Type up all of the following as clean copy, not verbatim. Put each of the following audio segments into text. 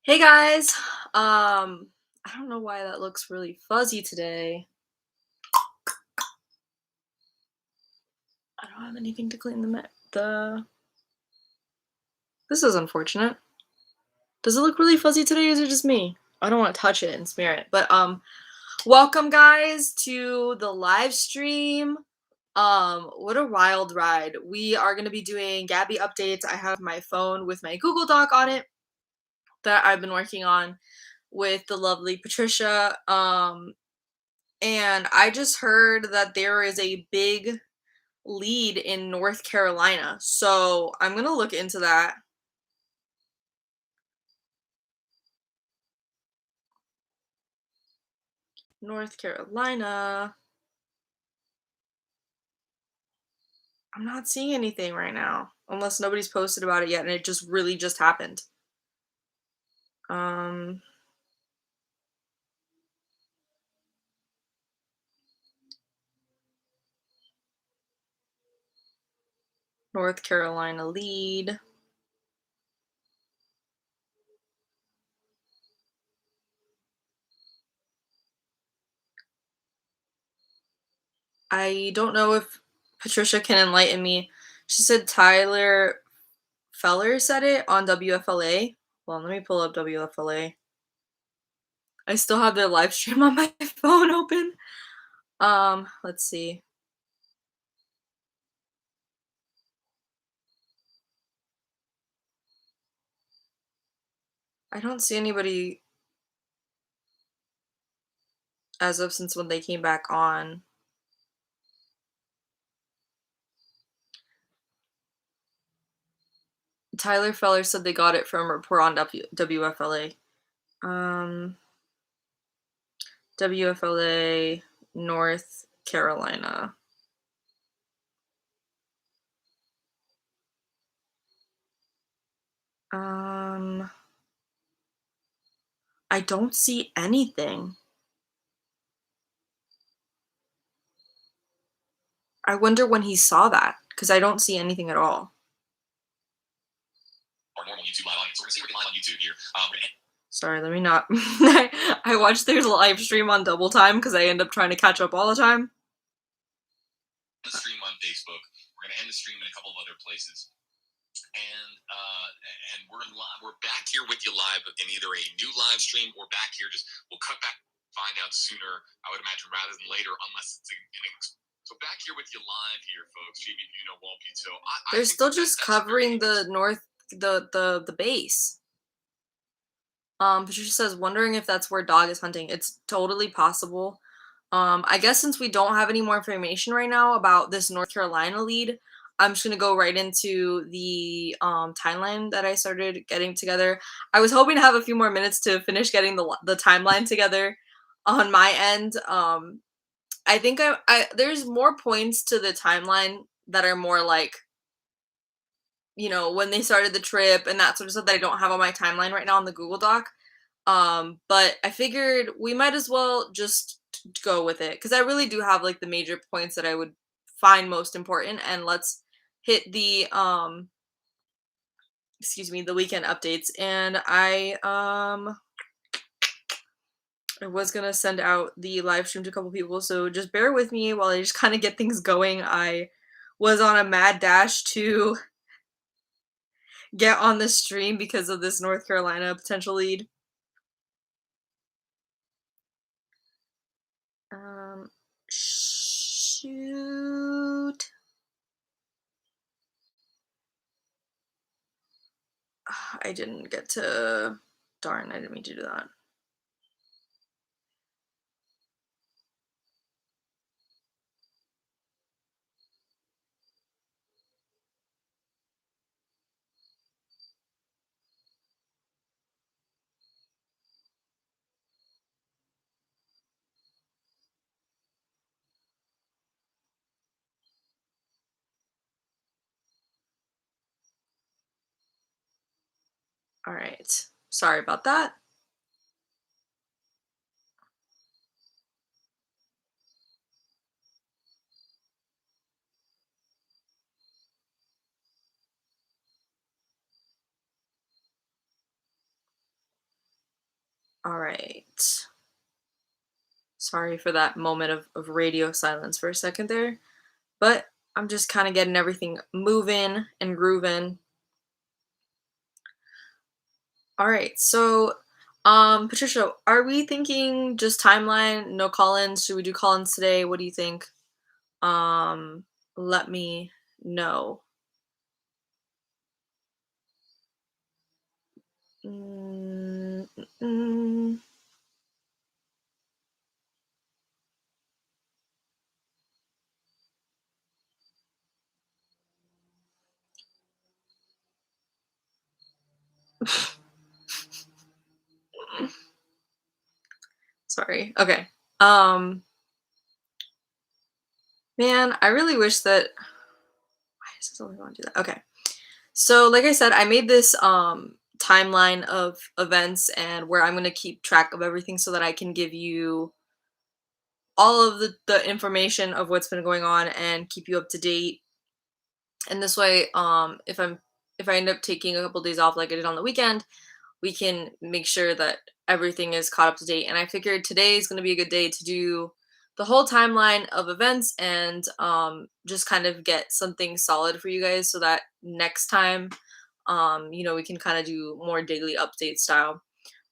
Hey guys. I don't know why that looks really fuzzy today. I don't have anything to clean the This is unfortunate. Does it look really fuzzy today or is it just me? I don't want to touch it and smear it. But welcome guys to the live stream. What a wild ride. We are going to be doing Gabby updates. I have my phone with my Google Doc on it that I've been working on with the lovely Patricia. And I just heard that there is a big lead in North Carolina. So I'm going to look into that. North Carolina. I'm not seeing anything right now. Unless nobody's posted about it yet and it just really just happened. Um North Carolina lead. I don't know if Patricia can enlighten me. She said Tyler Feller said it on WFLA. Well, let me pull up WFLA. I still have their live stream on my phone open. Let's see. I don't see anybody as of since when they came back on. Tyler Feller said they got it from a report on WFLA. WFLA, North Carolina. I don't see anything. I wonder when he saw that, because I don't see anything at all. Our normal YouTube live audience. We're gonna see if we can live on YouTube here. Sorry, let me not. I watch their live stream on double time because I end up trying to catch up all the time. The stream on Facebook. We're gonna end the stream in a couple of other places, and we're back here with you live in either a new live stream or back here. Just we'll cut back, find out sooner. I would imagine rather than later, unless it's so back here with you live here, folks. JB, won't be so. They're still just covering the the base. Patricia says, wondering if that's where Dog is hunting. It's totally possible. I guess since we don't have any more information right now about this North Carolina lead, I'm just gonna go right into the timeline that I started getting together. I was hoping to have a few more minutes to finish getting the timeline together on my end. I think there's more points to the timeline that are more like, when they started the trip and that sort of stuff that I don't have on my timeline right now on the Google Doc. But I figured we might as well just go with it because I really do have like the major points that I would find most important, and let's hit the the weekend updates. And I was gonna send out the live stream to a couple people, so just bear with me while I just kind of get things going. I was on a mad dash to get on the stream because of this North Carolina potential lead. Shoot. I didn't get to. Darn, I didn't mean to do that. All right. Sorry about that. All right. Sorry for that moment of radio silence for a second there, but I'm just kind of getting everything moving and grooving. All right, so Patricia, are we thinking just timeline, no call-ins? Should we do call-ins today? What do you think? Um, Let me know. Mm, mm, mm. Sorry. Okay. Um, Man, I really wish that. Why does this only want to do that? Okay. So, like I said, I made this timeline of events and where I'm gonna keep track of everything so that I can give you all of the information of what's been going on and keep you up to date. And this way, if I end up taking a couple days off like I did on the weekend, we can make sure that everything is caught up to date. And I figured today is going to be a good day to do the whole timeline of events and just kind of get something solid for you guys so that next time, we can kind of do more daily update style.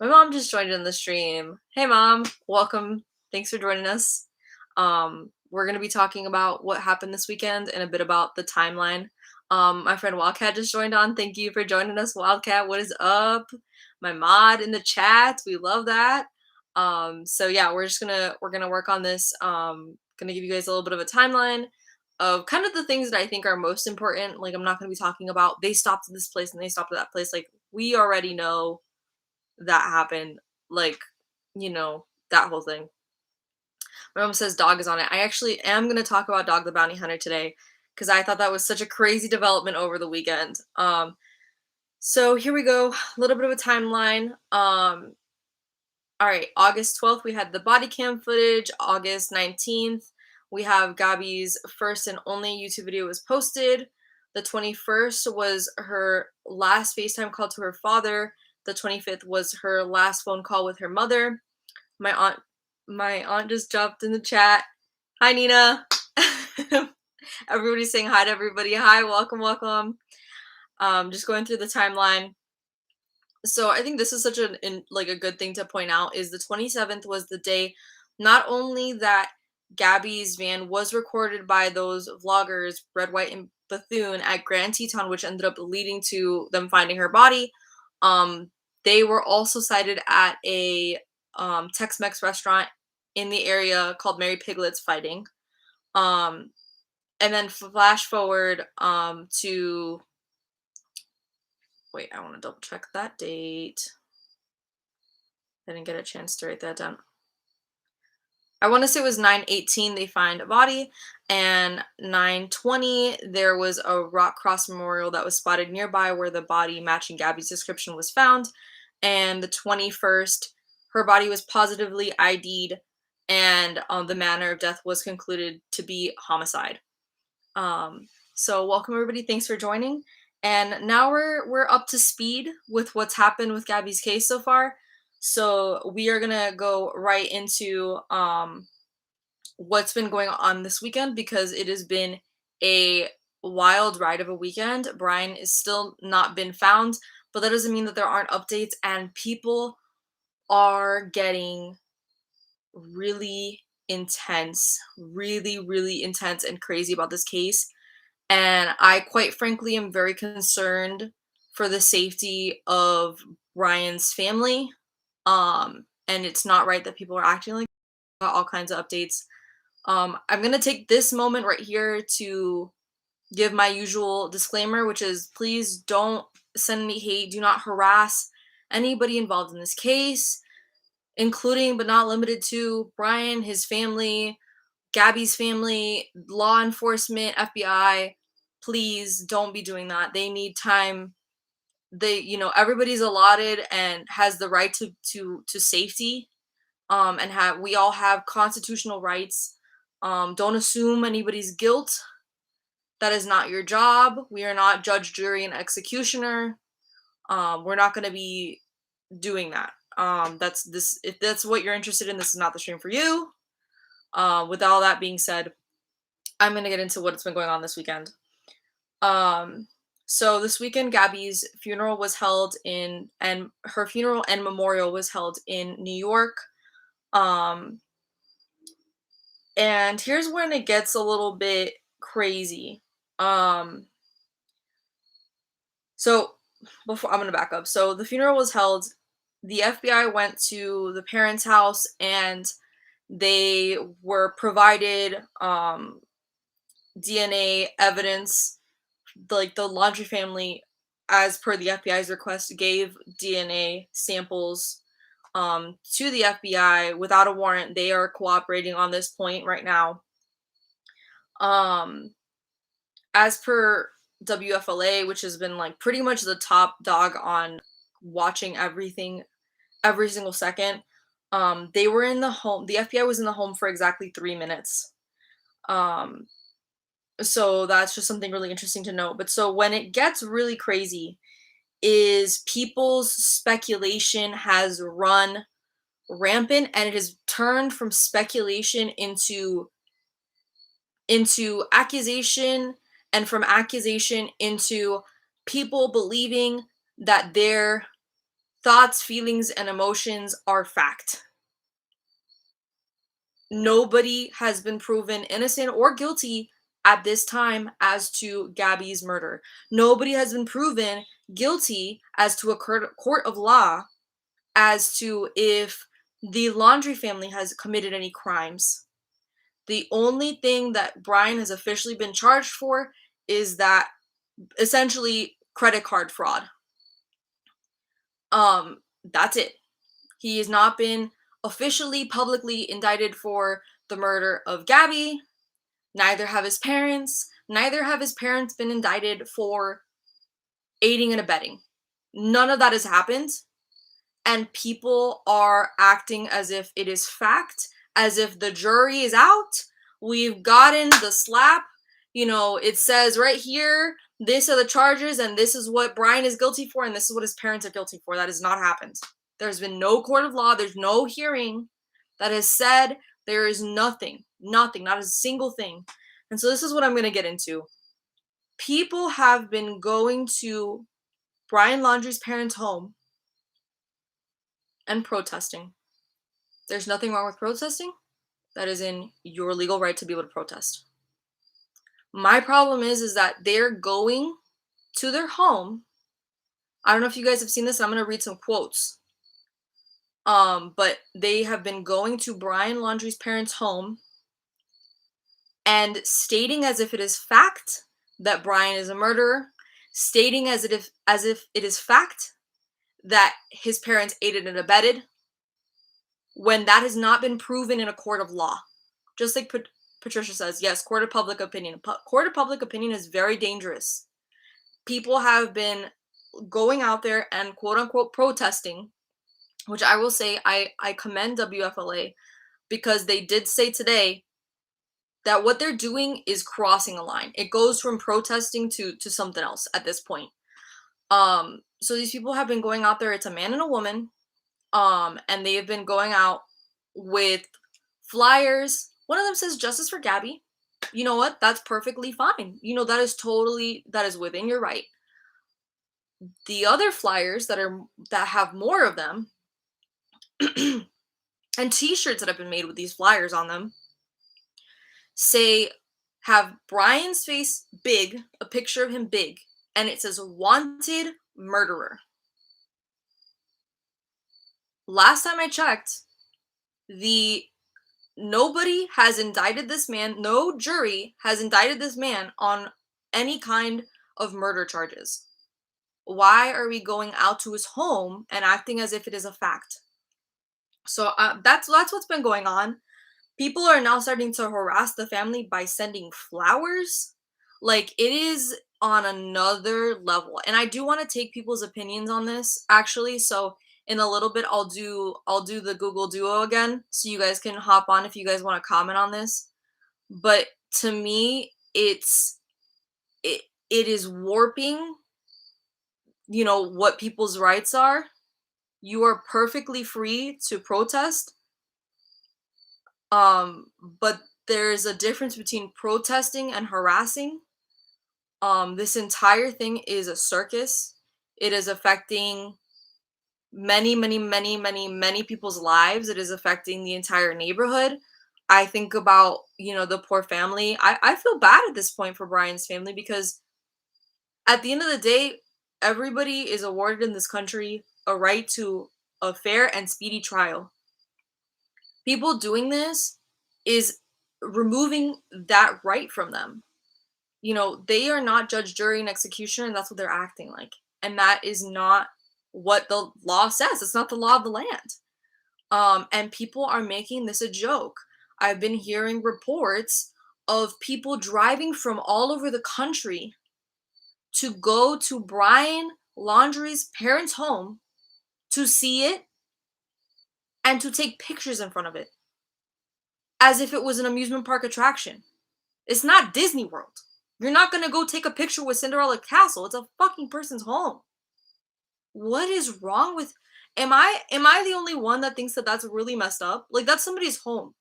My mom just joined in the stream. Hey, mom, welcome. Thanks for joining us. We're going to be talking about what happened this weekend and a bit about the timeline. My friend Wildcat just joined on. Thank you for joining us, Wildcat. What is up? My mod in the chat. We love that. So yeah, we're gonna work on this. Gonna give you guys a little bit of a timeline of kind of the things that I think are most important. Like I'm not gonna be talking about they stopped at this place and they stopped at that place. Like we already know that happened. Like, that whole thing. My mom says Dog is on it. I actually am gonna talk about Dog the Bounty Hunter today because I thought that was such a crazy development over the weekend. So here we go. A little bit of a timeline. All right, August 12th, we had the body cam footage. August 19th, we have Gabby's first and only YouTube video was posted. The 21st was her last FaceTime call to her father. The 25th was her last phone call with her mother. My aunt just jumped in the chat. Hi, Nina. Everybody's saying hi to everybody. Hi, welcome, welcome. Just going through the timeline. So I think this is such a good thing to point out is the 27th was the day not only that Gabby's van was recorded by those vloggers Red, White, and Bethune at Grand Teton, which ended up leading to them finding her body. They were also sighted at a Tex-Mex restaurant in the area called Mary Piglet's Fighting. And then flash forward to wait, I want to double check that date. I didn't get a chance to write that down. I want to say it was 9:18 they find a body, and 9:20 there was a rock cross memorial that was spotted nearby where the body matching Gabby's description was found, and the 21st her body was positively ID'd, and the manner of death was concluded to be homicide. So welcome everybody, thanks for joining, and now we're up to speed with what's happened with Gabby's case so far. So we are gonna go right into what's been going on this weekend because it has been a wild ride of a weekend. Brian is still not been found, but that doesn't mean that there aren't updates, and people are getting really intense, really, really intense and crazy about this case. And I quite frankly am very concerned for the safety of Brian's family. And it's not right that people are acting like all kinds of updates. I'm gonna take this moment right here to give my usual disclaimer, which is please don't send any hate, do not harass anybody involved in this case, including but not limited to Brian, his family, Gabby's family, law enforcement, FBI. Please don't be doing that. They need time. Everybody's allotted and has the right to safety. And we all have constitutional rights. Don't assume anybody's guilt. That is not your job. We are not judge, jury, and executioner. We're not going to be doing that. If that's what you're interested in, this is not the stream for you. With all that being said, I'm gonna get into what's been going on this weekend. So this weekend, Gabby's funeral was held and her funeral and memorial was held in New York. And here's when it gets a little bit crazy. So before I'm gonna back up. So the funeral was held. The FBI went to the parents' house and they were provided DNA evidence. Like the Laundrie family, as per the FBI's request, gave DNA samples to the FBI without a warrant. They are cooperating on this point right now. As per WFLA, which has been like pretty much the top dog on watching everything every single second, they were in the home. The FBI was in the home for exactly 3 minutes. So that's just something really interesting to note. But so when it gets really crazy is people's speculation has run rampant, and it has turned from speculation into accusation, and from accusation into people believing that their thoughts, feelings, and emotions are fact. Nobody has been proven innocent or guilty at this time as to Gabby's murder. Nobody has been proven guilty as to a court of law as to if the Laundrie family has committed any crimes. The only thing that Brian has officially been charged for is that essentially credit card fraud. That's it. He has not been officially publicly indicted for the murder of Gabby. Neither have his parents. Neither have his parents been indicted for aiding and abetting. None of that has happened. And people are acting as if it is fact, as if the jury is out. We've gotten the slap. You know, it says right here, this are the charges, and this is what Brian is guilty for, and this is what his parents are guilty for. That has not happened. There's been no court of law. There's no hearing that has said there is nothing, not a single thing. And so this is what I'm going to get into. People have been going to Brian Laundrie's parents' home and protesting. There's nothing wrong with protesting. That is in your legal right to be able to protest. My problem is that they're going to their home. I don't know if you guys have seen this. I'm going to read some quotes. But they have been going to Brian Laundrie's parents' home and stating as if it is fact that Brian is a murderer, stating as if it is fact that his parents aided and abetted, when that has not been proven in a court of law. Just like Patricia says, yes, court of public opinion. Court of public opinion is very dangerous. People have been going out there and quote-unquote protesting, which I will say I commend WFLA, because they did say today that what they're doing is crossing a line. It goes from protesting to something else at this point. So these people have been going out there. It's a man and a woman. And they have been going out with flyers. One of them says justice for Gabby. You know what? That's perfectly fine. You know, that is within your right. The other flyers that have more of them and t-shirts that have been made with these flyers on them have Brian's face big, a picture of him big, and it says wanted murderer. Last time I checked, nobody has indicted this man. No jury has indicted this man on any kind of murder charges. Why are we going out to his home and acting as if it is a fact? So that's what's been going on. People are now starting to harass the family by sending flowers. Like, it is on another level. And I do want to take people's opinions on this, actually. So in a little bit, I'll do the Google Duo again, so you guys can hop on if you guys want to comment on this. But to me, it is warping, you know, what people's rights are. You are perfectly free to protest. But there's a difference between protesting and harassing. This entire thing is a circus. It is affecting many people's lives. It is affecting the entire neighborhood. I think about, the poor family. I feel bad at this point for Brian's family because at the end of the day, everybody is awarded in this country a right to a fair and speedy trial. People doing this is removing that right from them. They are not judge, jury, and executioner, and that's what they're acting like. And that is not what the law says. It's not the law of the land. And people are making this a joke. I've been hearing reports of people driving from all over the country to go to Brian Laundrie's parents' home to see it and to take pictures in front of it as if it was an amusement park attraction. It's not Disney World. You're not gonna go take a picture with Cinderella Castle. It's a fucking person's home. What is wrong with? Am I the only one that thinks that that's really messed up? Like, that's somebody's home.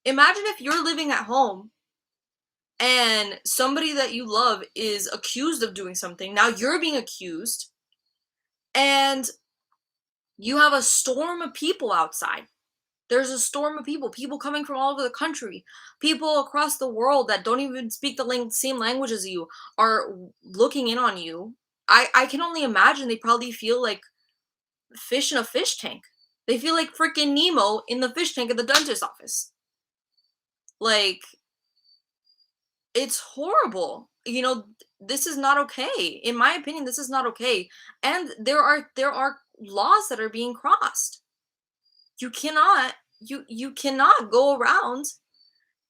Imagine if you're living at home and somebody that you love is accused of doing something. Now you're being accused, and you have a storm of people outside. There's a storm of people coming from all over the country, people across the world that don't even speak the same language as you are looking in on you. I can only imagine they probably feel like fish in a fish tank. They feel like freaking Nemo in the fish tank at the dentist's office. Like, it's horrible. This is not okay. In my opinion, this is not okay. And there are laws that are being crossed. You cannot go around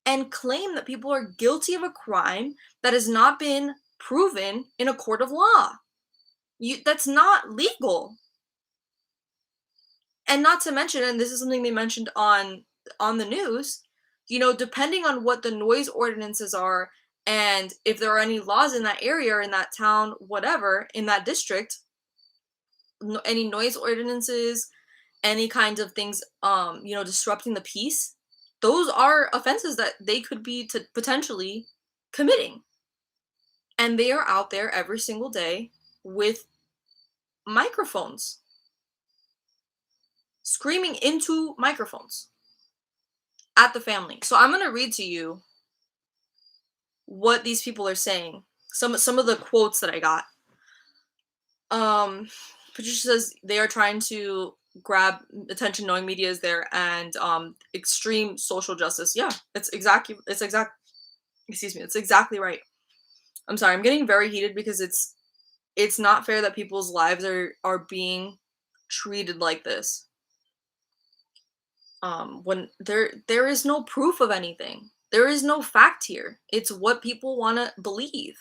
and claim that people are guilty of a crime that has not been proven in a court of law. That's not legal. And not to mention, and this is something they mentioned on the news, depending on what the noise ordinances are and if there are any laws in that area or in that town, whatever, in that district, any noise ordinances, any kinds of things, disrupting the peace, those are offenses that they could be potentially committing. And they are out there every single day with microphones, screaming into microphones at the family. So I'm going to read to you what these people are saying. Some of the quotes that I got. Patricia says they are trying to grab attention knowing media is there, and extreme social justice. Yeah, it's exactly right. I'm sorry, I'm getting very heated because it's not fair that people's lives are being treated like this. When there is no proof of anything. There is no fact here. It's what people want to believe.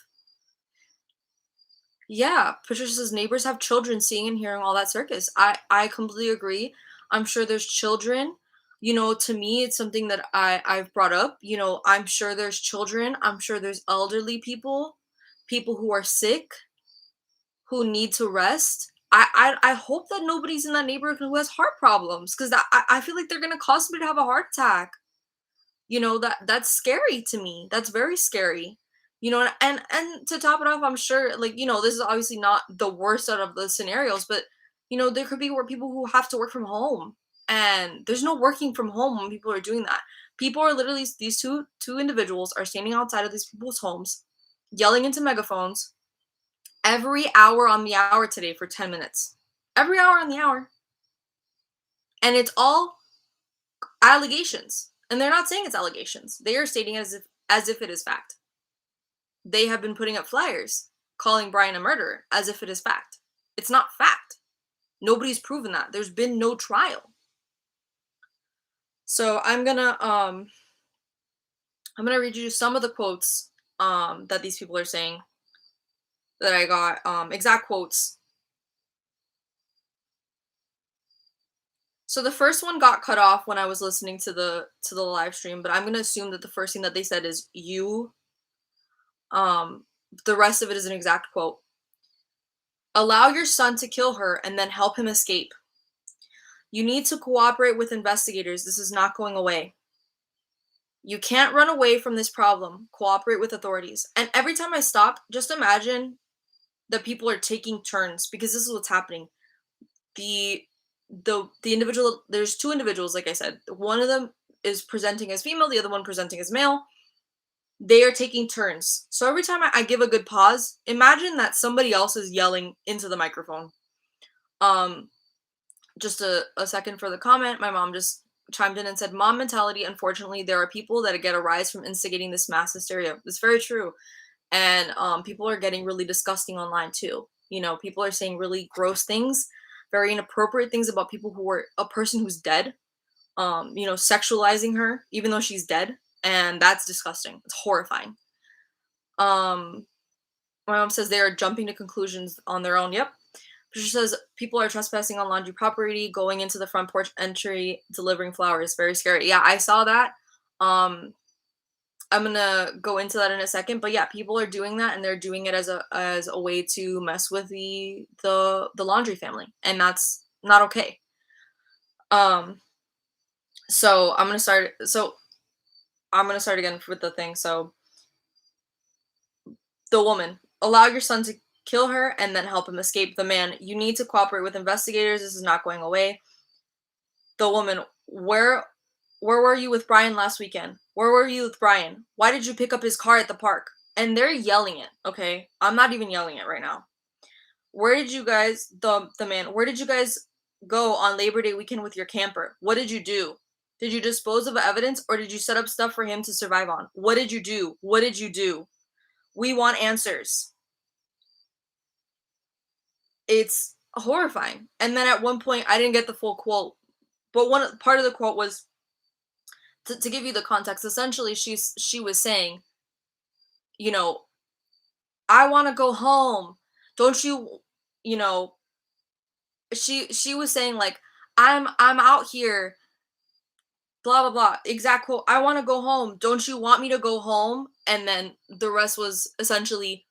Yeah, Patricia's neighbors have children seeing and hearing all that circus. I completely agree. I'm sure there's children. To me, it's something that I've brought up. I'm sure there's children. I'm sure there's elderly people who are sick, who need to rest. I hope that nobody's in that neighborhood who has heart problems, because I feel like they're gonna cause somebody to have a heart attack. That's scary to me. That's very scary. And to top it off, I'm sure, this is obviously not the worst out of the scenarios, but there could be people who have to work from home, and there's no working from home when people are doing that. People are literally, these two individuals are standing outside of these people's homes, yelling into megaphones every hour on the hour today for 10 minutes. Every hour on the hour. And it's all allegations. And they're not saying it's allegations. They are stating it as if it is fact. They have been putting up flyers calling Brian a murderer as if it is fact. It's not fact. Nobody's proven that. There's been no trial. So I'm gonna read you some of the quotes that these people are saying that I got, exact quotes. So the first one got cut off when I was listening to the live stream, but I'm gonna assume that the first thing that they said is "you." The rest of it is an exact quote. Allow your son to kill her and then help him escape. You need to cooperate with investigators. This is not going away. You can't run away from this problem. Cooperate with authorities. And every time I stop, just imagine that people are taking turns, because this is what's happening. The individual, there's two individuals, like I said. One of them is presenting as female, the other one presenting as male. They are taking turns. So every time I give a good pause, imagine that somebody else is yelling into the microphone. Just a second for the comment. My mom just chimed in and said, "Mom mentality. Unfortunately, there are people that get a rise from instigating this mass hysteria." It's very true. And people are getting really disgusting online too. You know, people are saying really gross things, very inappropriate things about people who are a person who's dead. You know, sexualizing her even though she's dead, and that's disgusting. It's horrifying. My mom says they are jumping to conclusions on their own. Yep. She says people are trespassing on Laundrie property, going into the front porch entry, delivering flowers. Very scary. Yeah, I saw that. I'm gonna go into that in a second, but yeah, people are doing that, and they're doing it as a way to mess with the Laundrie family, and that's not okay. So I'm gonna start. So I'm gonna start again with the thing. So the woman, allow your son to kill her and then help him escape. The man, you need to cooperate with investigators. This is not going away. The woman, where were you with Brian last weekend? Where were you with Brian? Why did you pick up his car at the park? And they're yelling it, okay? I'm not even yelling it right now. Where did you guys, the man, where did you guys go on Labor Day weekend with your camper? What did you do? Did you dispose of evidence, or did you set up stuff for him to survive on? What did you do? What did you do? We want answers. It's horrifying. And then at one point, I didn't get the full quote, but one part of the quote was, to give you the context, essentially she was saying, you know, I want to go home. Don't you, you know, she was saying like, I'm out here, blah blah blah. Exact quote. I want to go home. Don't you want me to go home? And then the rest was essentially,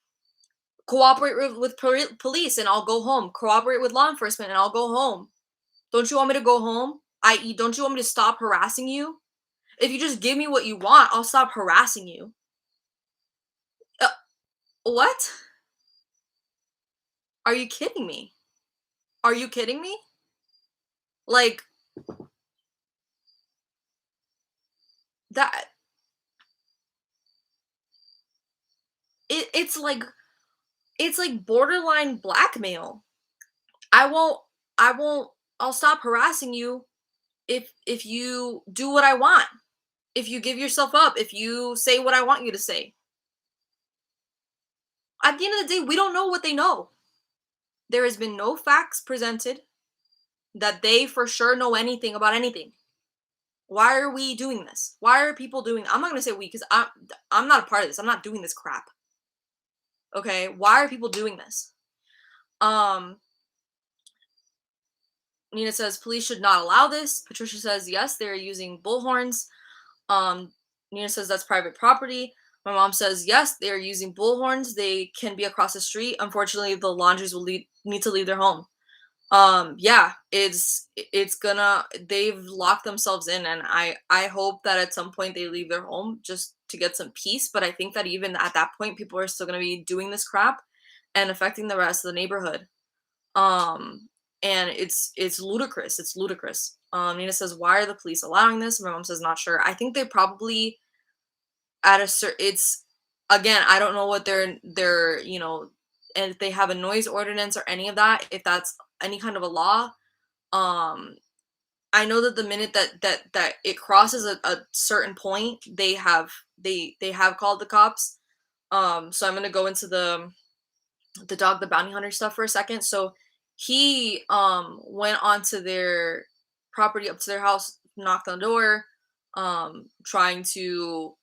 cooperate with police and I'll go home. Cooperate with law enforcement and I'll go home. Don't you want me to go home? I.e., don't you want me to stop harassing you? If you just give me what you want, I'll stop harassing you. What? Are you kidding me? Are you kidding me? Like, that, it's like, it's like borderline blackmail. I won't I won't I'll stop harassing you if you do what I want. If you give yourself up, if you say what I want you to say. At the end of the day, we don't know what they know. There has been no facts presented that they for sure know anything about anything. Why are we doing this? Why are people doing, I'm not going to say we, because I'm not a part of this. I'm not doing this crap. Okay? Why are people doing this? Nina says police should not allow this. Patricia says yes, they're using bullhorns. Nina says that's private property. My mom says yes, they're using bullhorns. They can be across the street. Unfortunately, the Laundries will need to leave their home. Yeah, it's gonna, they've locked themselves in, and I hope that at some point they leave their home just to get some peace. But I think that even at that point, people are still gonna be doing this crap and affecting the rest of the neighborhood. And it's ludicrous. It's ludicrous. Nina says, why are the police allowing this? My mom says, not sure. I think they probably, at a certain, it's, again, I don't know what their you know, and if they have a noise ordinance or any of that, if that's any kind of a law. I know that the minute that it crosses a certain point, they have called the cops. So I'm gonna go into the dog the bounty hunter stuff for a second. So he went onto their property, up to their house, knocked on the door, trying to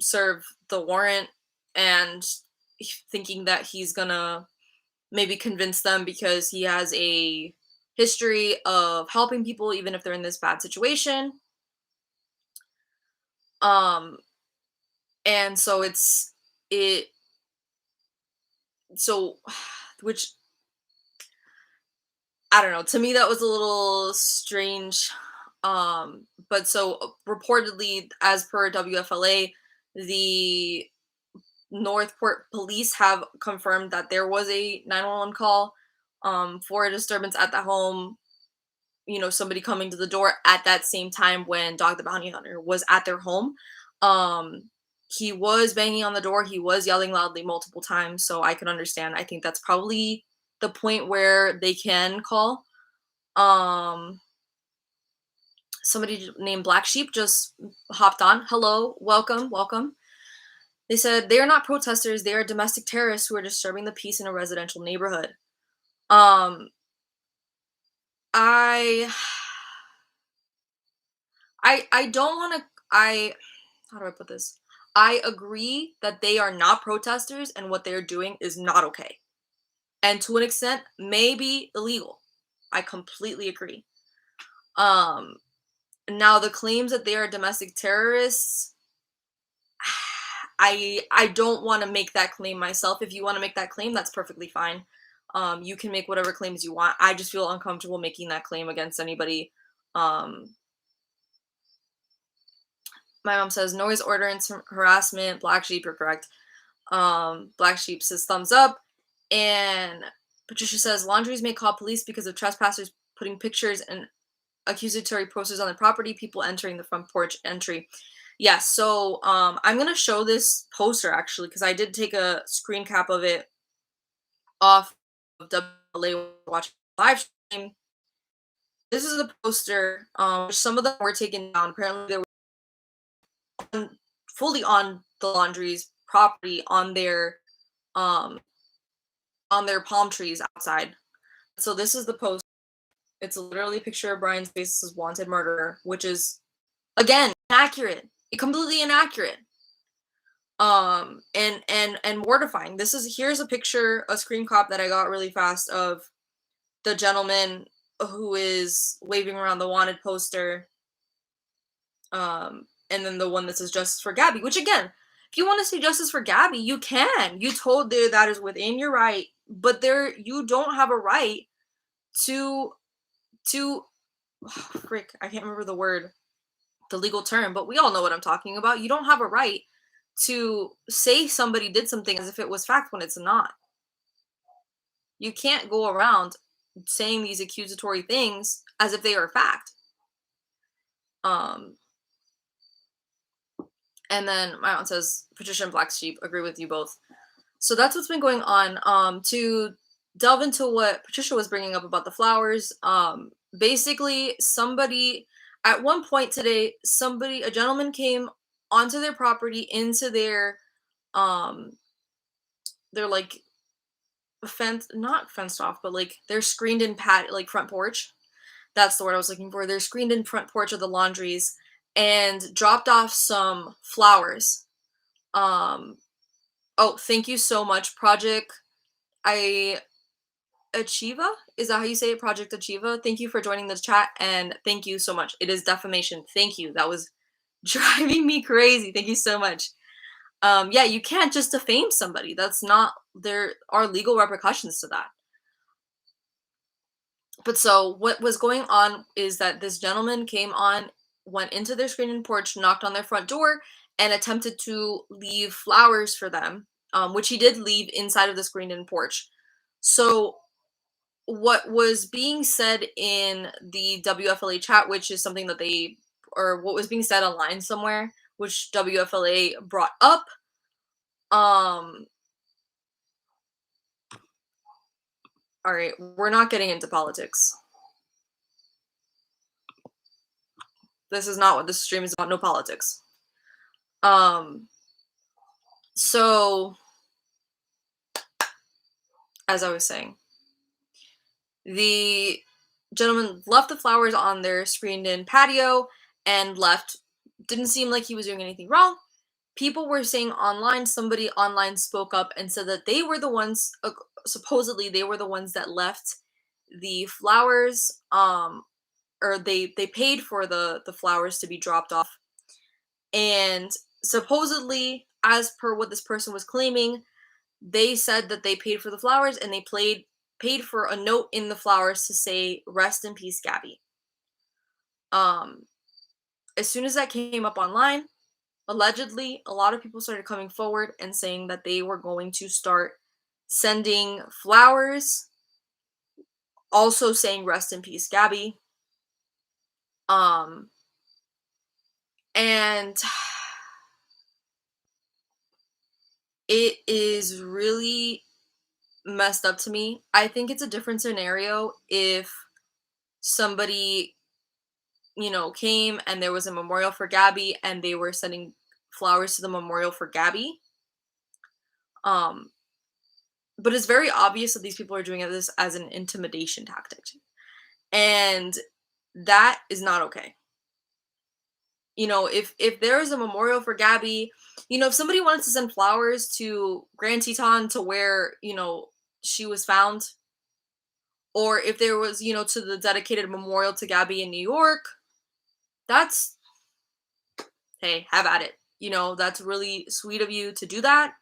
serve the warrant, and thinking that he's gonna maybe convince them because he has a history of helping people even if they're in this bad situation. And so it so which I don't know. To me, that was a little strange. But so reportedly, as per WFLA, the Northport police have confirmed that there was a 911 call for a disturbance at the home. Somebody coming to the door at that same time when Dog the Bounty Hunter was at their home. He was banging on the door. He was yelling loudly multiple times, so I can understand. I think that's probably the point where they can call. Somebody named Black Sheep just hopped on. Hello, welcome. They said they are not protesters. They are domestic terrorists who are disturbing the peace in a residential neighborhood. I don't want to. How do I put this? I agree that they are not protesters and what they are doing is not okay, and to an extent may be illegal. I completely agree. Now the claims that they are domestic terrorists, I don't want to make that claim myself. If you want to make that claim, that's perfectly fine. You can make whatever claims you want. I just feel uncomfortable making that claim against anybody. My mom says noise ordinance harassment. Black Sheep, you're correct. Black Sheep says thumbs up. And Patricia says Laundries may call police because of trespassers putting pictures and accusatory posters on their property, people entering the front porch entry. Yeah, so I'm gonna show this poster actually because I did take a screen cap of it off of WLA watching live stream. This is the poster. Which some of them were taken down. Apparently they were fully on the Laundrie's property on their palm trees outside. So this is the poster. It's literally a picture of Brian's face as wanted murderer, which is again inaccurate. Completely inaccurate. And mortifying. Here's a picture, a screen cap that I got really fast of the gentleman who is waving around the wanted poster. And then the one that says justice for Gabby, which again, if you want to say justice for Gabby, you can. You told there that is within your right, but you don't have a right to frick, I can't remember the legal term, but we all know what I'm talking about. You don't have a right to say somebody did something as if it was fact when it's not. You can't go around saying these accusatory things as if they are fact. And then my aunt says, Patricia and Black Sheep agree with you both. So that's what's been going on. To delve into what Patricia was bringing up about the flowers, basically somebody, at one point today, a gentleman came onto their property into their like not fenced off, but like they're screened in like front porch. That's the word I was looking for. They're screened in front porch of the Laundries and dropped off some flowers. Oh, thank you so much, Project Achieva? Is that how you say it? Project Achieva? Thank you for joining the chat and thank you so much. It is defamation. Thank you. That was driving me crazy. Thank you so much. Yeah, you can't just defame somebody. That's not, there are legal repercussions to that. But so what was going on is that this gentleman went into their screened-in porch, knocked on their front door, and attempted to leave flowers for them, which he did leave inside of the screened-in porch. So what was being said in the WFLA chat, which is something that what was being said online somewhere, which WFLA brought up, all right, we're not getting into politics. This is not what this stream is about. No politics. So, as I was saying, the gentleman left the flowers on their screened-in patio and left. Didn't seem like he was doing anything wrong. People were saying online, somebody online spoke up and said that they were the ones, supposedly they were the ones that left the flowers, or they paid for the flowers to be dropped off. And supposedly, as per what this person was claiming, they said that they paid for the flowers and they paid for a note in the flowers to say "Rest in peace, Gabby." Um, as soon as that came up online, allegedly, a lot of people started coming forward and saying that they were going to start sending flowers, also saying "Rest in peace, Gabby." Um, and it is really messed up to me. I think it's a different scenario if somebody, came and there was a memorial for Gabby and they were sending flowers to the memorial for Gabby. Um, but it's very obvious that these people are doing this as an intimidation tactic. And that is not okay. If there is a memorial for Gabby, if somebody wanted to send flowers to Grand Teton to where, she was found, or if there was, to the dedicated memorial to Gabby in New York, that's, hey, have at it. That's really sweet of you to do that.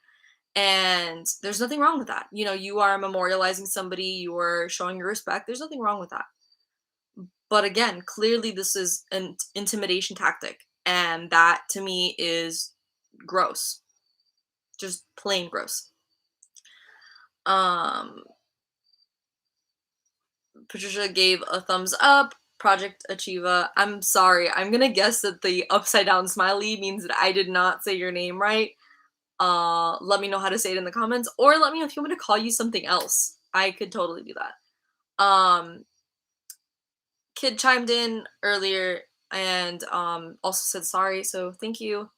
And there's nothing wrong with that. You are memorializing somebody, you are showing your respect. There's nothing wrong with that. But again, clearly this is an intimidation tactic. And that to me is gross. Just plain gross. Patricia gave a thumbs up. Project Achieva. I'm sorry. I'm gonna guess that the upside down smiley means that I did not say your name right. Let me know how to say it in the comments, or let me know if you want me to call you something else. I could totally do that. Kid chimed in earlier and also said sorry, so thank you.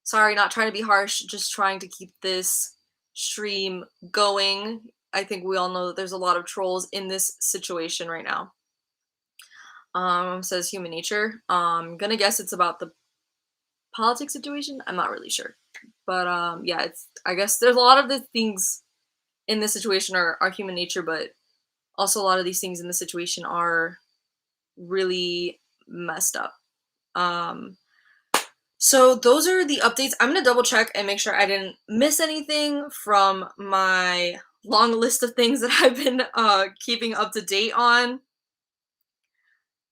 Sorry, not trying to be harsh, just trying to keep this stream going. I think we all know that there's a lot of trolls in this situation right now. Says human nature. I'm gonna guess it's about the politics situation. I'm not really sure. But yeah, I guess there's a lot of the things in this situation are human nature, but also a lot of these things in this situation are really messed up. So those are the updates. I'm gonna double check and make sure I didn't miss anything from my long list of things that I've been keeping up to date on.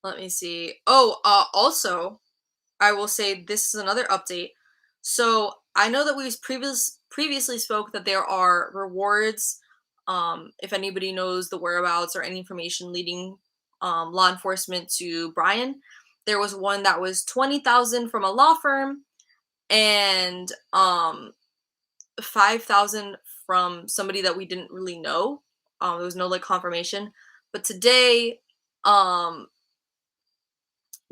Let me see. Also, I will say this is another update. So I know that we previously spoke that there are rewards. If anybody knows the whereabouts or any information leading law enforcement to Brian, there was one that was $20,000 from a law firm, and $5,000 from somebody that we didn't really know. There was no confirmation, but today,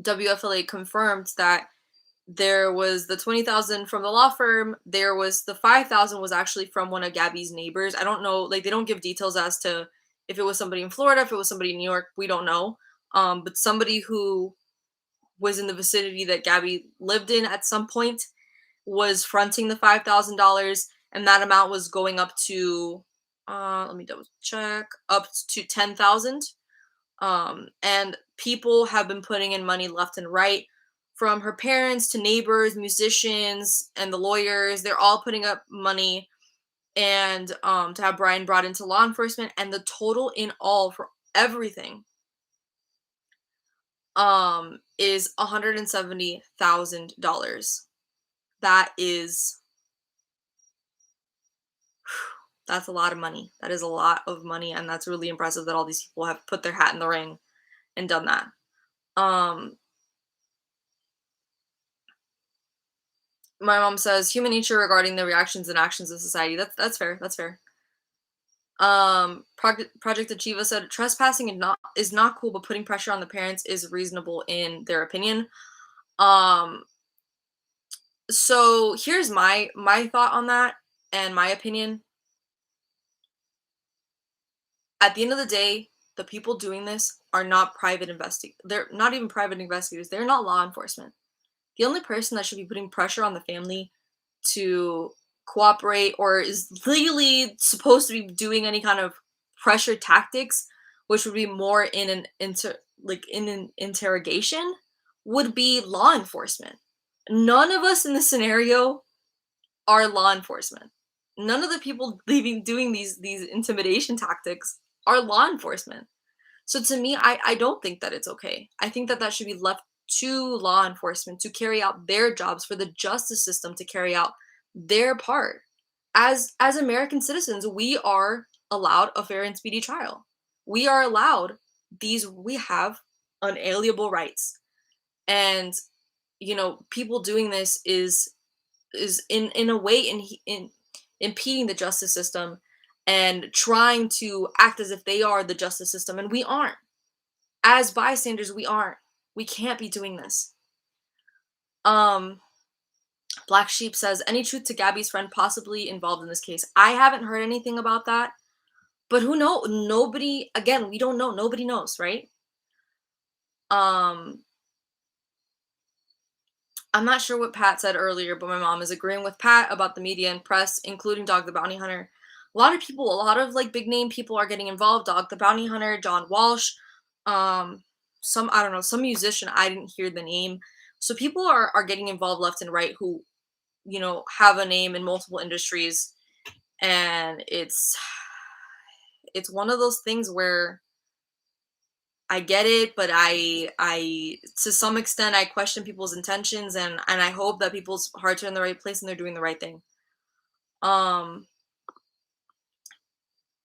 WFLA confirmed that there was the $20,000 from the law firm. There was the $5,000 was actually from one of Gabby's neighbors. I don't know, they don't give details as to if it was somebody in Florida, if it was somebody in New York. We don't know. But somebody who was in the vicinity that Gabby lived in at some point was fronting the $5,000, and that amount was going up to, let me double check, up to $10,000. And people have been putting in money left and right, from her parents to neighbors, musicians, and the lawyers. They're all putting up money, and to have Brian brought into law enforcement. And the total in all for everything is $170,000. That is, that's a lot of money. That is a lot of money, and that's really impressive that all these people have put their hat in the ring and done that. My mom says human nature regarding the reactions and actions of society. That's fair. That's fair. Project Achieva said trespassing is not cool, but putting pressure on the parents is reasonable in their opinion. So here's my thought on that and my opinion. At the end of the day, the people doing this are not private investigators. They're not even private investigators. They're not law enforcement. The only person that should be putting pressure on the family to cooperate or is legally supposed to be doing any kind of pressure tactics, which would be more in an interrogation, would be law enforcement. None of us in this scenario are law enforcement. None of the people doing these intimidation tactics are law enforcement. So to me, I don't think that it's okay. I think that that should be left to law enforcement to carry out their jobs, for the justice system to carry out their part. As American citizens, we are allowed a fair and speedy trial. We are allowed we have unalienable rights. And people doing this is in a way in impeding the justice system and trying to act as if they are the justice system, and we aren't. As bystanders, we aren't. We can't be doing this. Black Sheep says, any truth to Gabby's friend possibly involved in this case? I haven't heard anything about that, but who knows? Nobody, again, we don't know. Nobody knows, right? I'm not sure what Pat said earlier, but my mom is agreeing with Pat about the media and press, including Dog the Bounty Hunter. A lot of like big name people are getting involved. Dog the Bounty Hunter, John Walsh, some musician, I didn't hear the name. So people are getting involved left and right who, have a name in multiple industries, and it's one of those things where I get it, but I to some extent I question people's intentions, and I hope that people's hearts are in the right place and they're doing the right thing.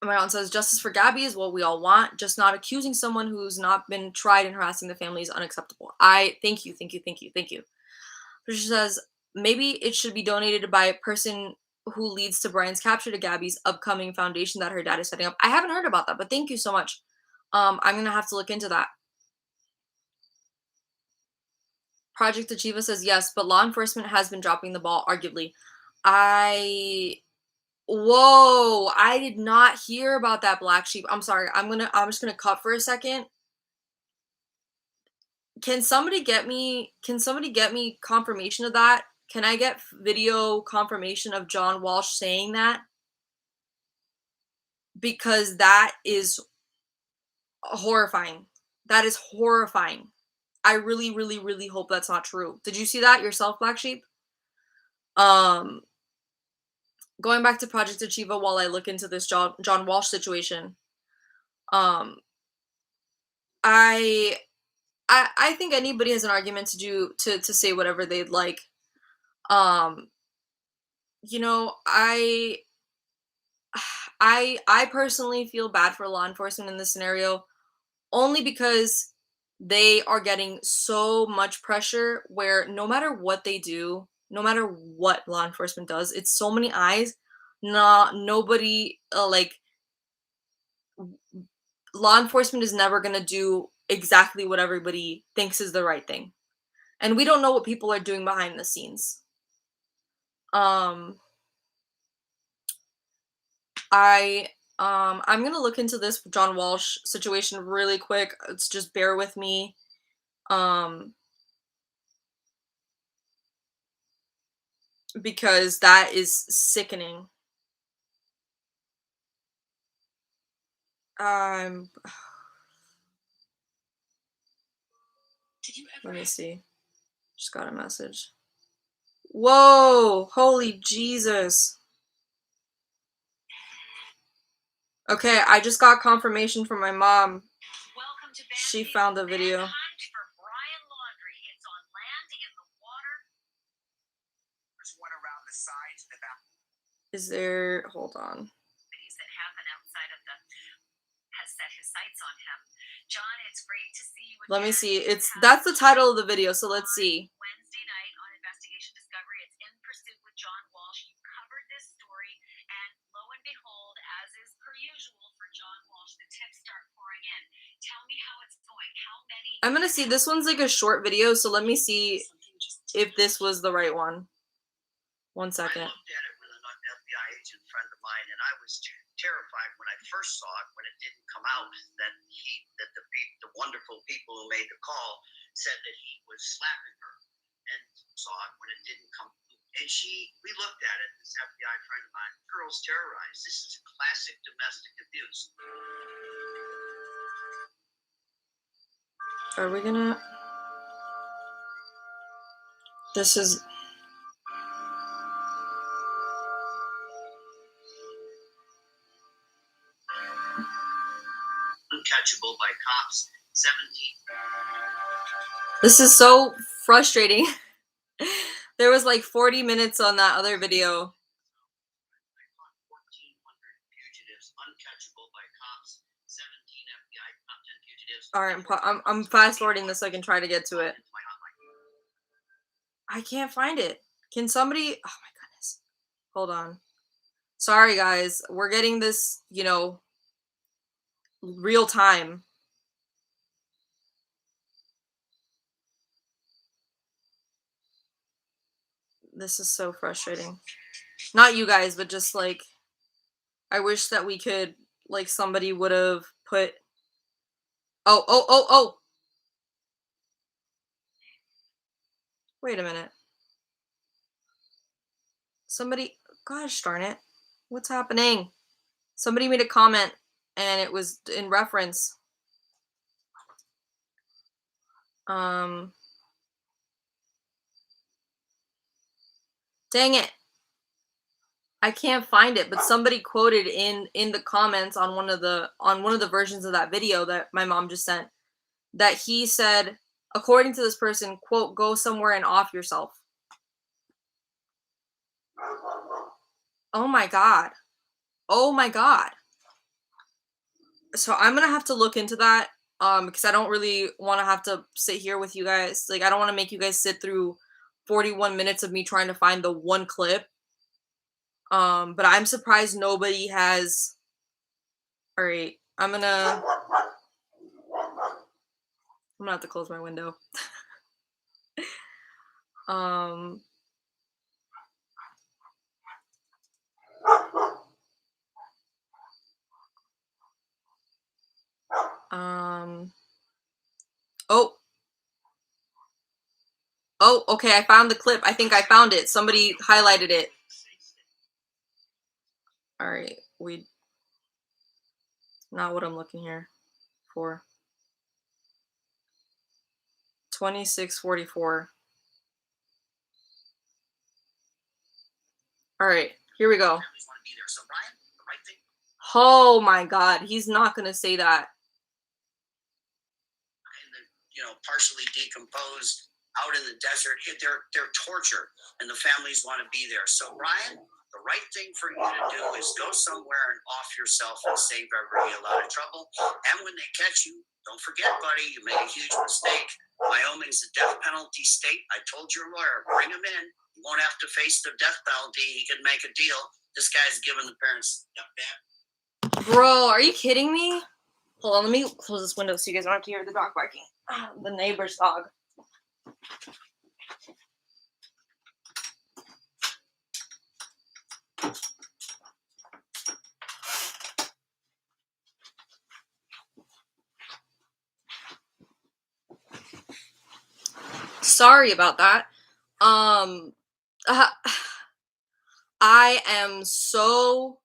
My aunt says justice for Gabby is what we all want, just not accusing someone who's not been tried and harassing the family is unacceptable. I thank you. She says maybe it should be donated by a person who leads to Brian's capture to Gabby's upcoming foundation that her dad is setting up. I haven't heard about that, but thank you so much. I'm gonna have to look into that. Project Achieva says yes, but law enforcement has been dropping the ball, arguably. Whoa, I did not hear about that, Black Sheep. I'm sorry. I'm just gonna cut for a second. Can somebody get me confirmation of that? Can I get video confirmation of John Walsh saying that? Because that is horrifying. That is horrifying. I really, really, really hope that's not true. Did you see that yourself, Black Sheep? Going back to Project Achieva while I look into this John Walsh situation. I think anybody has an argument to say whatever they'd like. I personally feel bad for law enforcement in this scenario, only because they are getting so much pressure where no matter what they do, no matter what law enforcement does, it's so many eyes. Nobody law enforcement is never gonna do exactly what everybody thinks is the right thing, and we don't know what people are doing behind the scenes. I'm gonna look into this John Walsh situation really quick. It's just bear with me. Because that is sickening. Let me see. Just got a message. Whoa! Holy Jesus. Okay, I just got confirmation from my mom. She found a video. Brian Laundrie. It's on land, in the water. There's one around the sides. Is there? Hold on. That happen outside of has set his sights on him. John, it's great to see you. Let me see. That's the title of the video. So let's see. Wednesday night on Investigation Discovery, it's In Pursuit with John Walsh. You covered this story, and lo and behold, as is per usual for John Walsh, the tips start pouring in. Tell me how it's going. How many? I'm gonna see. This one's like a short video, so let me see if this was the right one. 1 second. I looked at it with an FBI agent friend of mine, and I was terrified when I first saw it, when it didn't come out, that the wonderful people who made the call said that he was slapping her, and saw it when it didn't come. And we looked at it, this FBI friend of mine, girls terrorized. This is classic domestic abuse. Are we gonna? This is. cops. 17. This is so frustrating. There was like 40 minutes on that other video. 1,400 fugitives uncatchable by cops. 17 FBI top 10 fugitives. All right, I'm fast forwarding this so I can try to get to it. I can't find it. Can somebody? Oh my goodness. Hold on. Sorry guys, we're getting this, you know, real time. This is so frustrating. Not you guys, but just like, I wish that we could, like, somebody would have put. Oh. Wait a minute. Somebody, gosh darn it. What's happening? Somebody made a comment and it was in reference. Dang it. I can't find it, but somebody quoted in the comments on one of the versions of that video that my mom just sent that he said, according to this person, quote, "Go somewhere and off yourself." Oh my god. Oh my god. So I'm gonna have to look into that because I don't really want to have to sit here with you guys. Like, I don't want to make you guys sit through 41 minutes of me trying to find the one clip. But I'm surprised nobody has. All right, I'm gonna have to close my window. Oh, okay, I found the clip. I think I found it. Somebody highlighted it. All right, not what I'm looking here for. 2644. All right, here we go. Oh my god, he's not gonna say that. Partially decomposed out in the desert. They're tortured, and the families want to be there. So, Brian, the right thing for you to do is go somewhere and off yourself and save everybody a lot of trouble. And when they catch you, don't forget, buddy, you made a huge mistake. Wyoming's a death penalty state. I told your lawyer, bring him in. You won't have to face the death penalty. He can make a deal. This guy's giving the parents death back. Bro, are you kidding me? Hold on, let me close this window so you guys don't have to hear the dog barking. The neighbor's dog. Sorry about that. I am so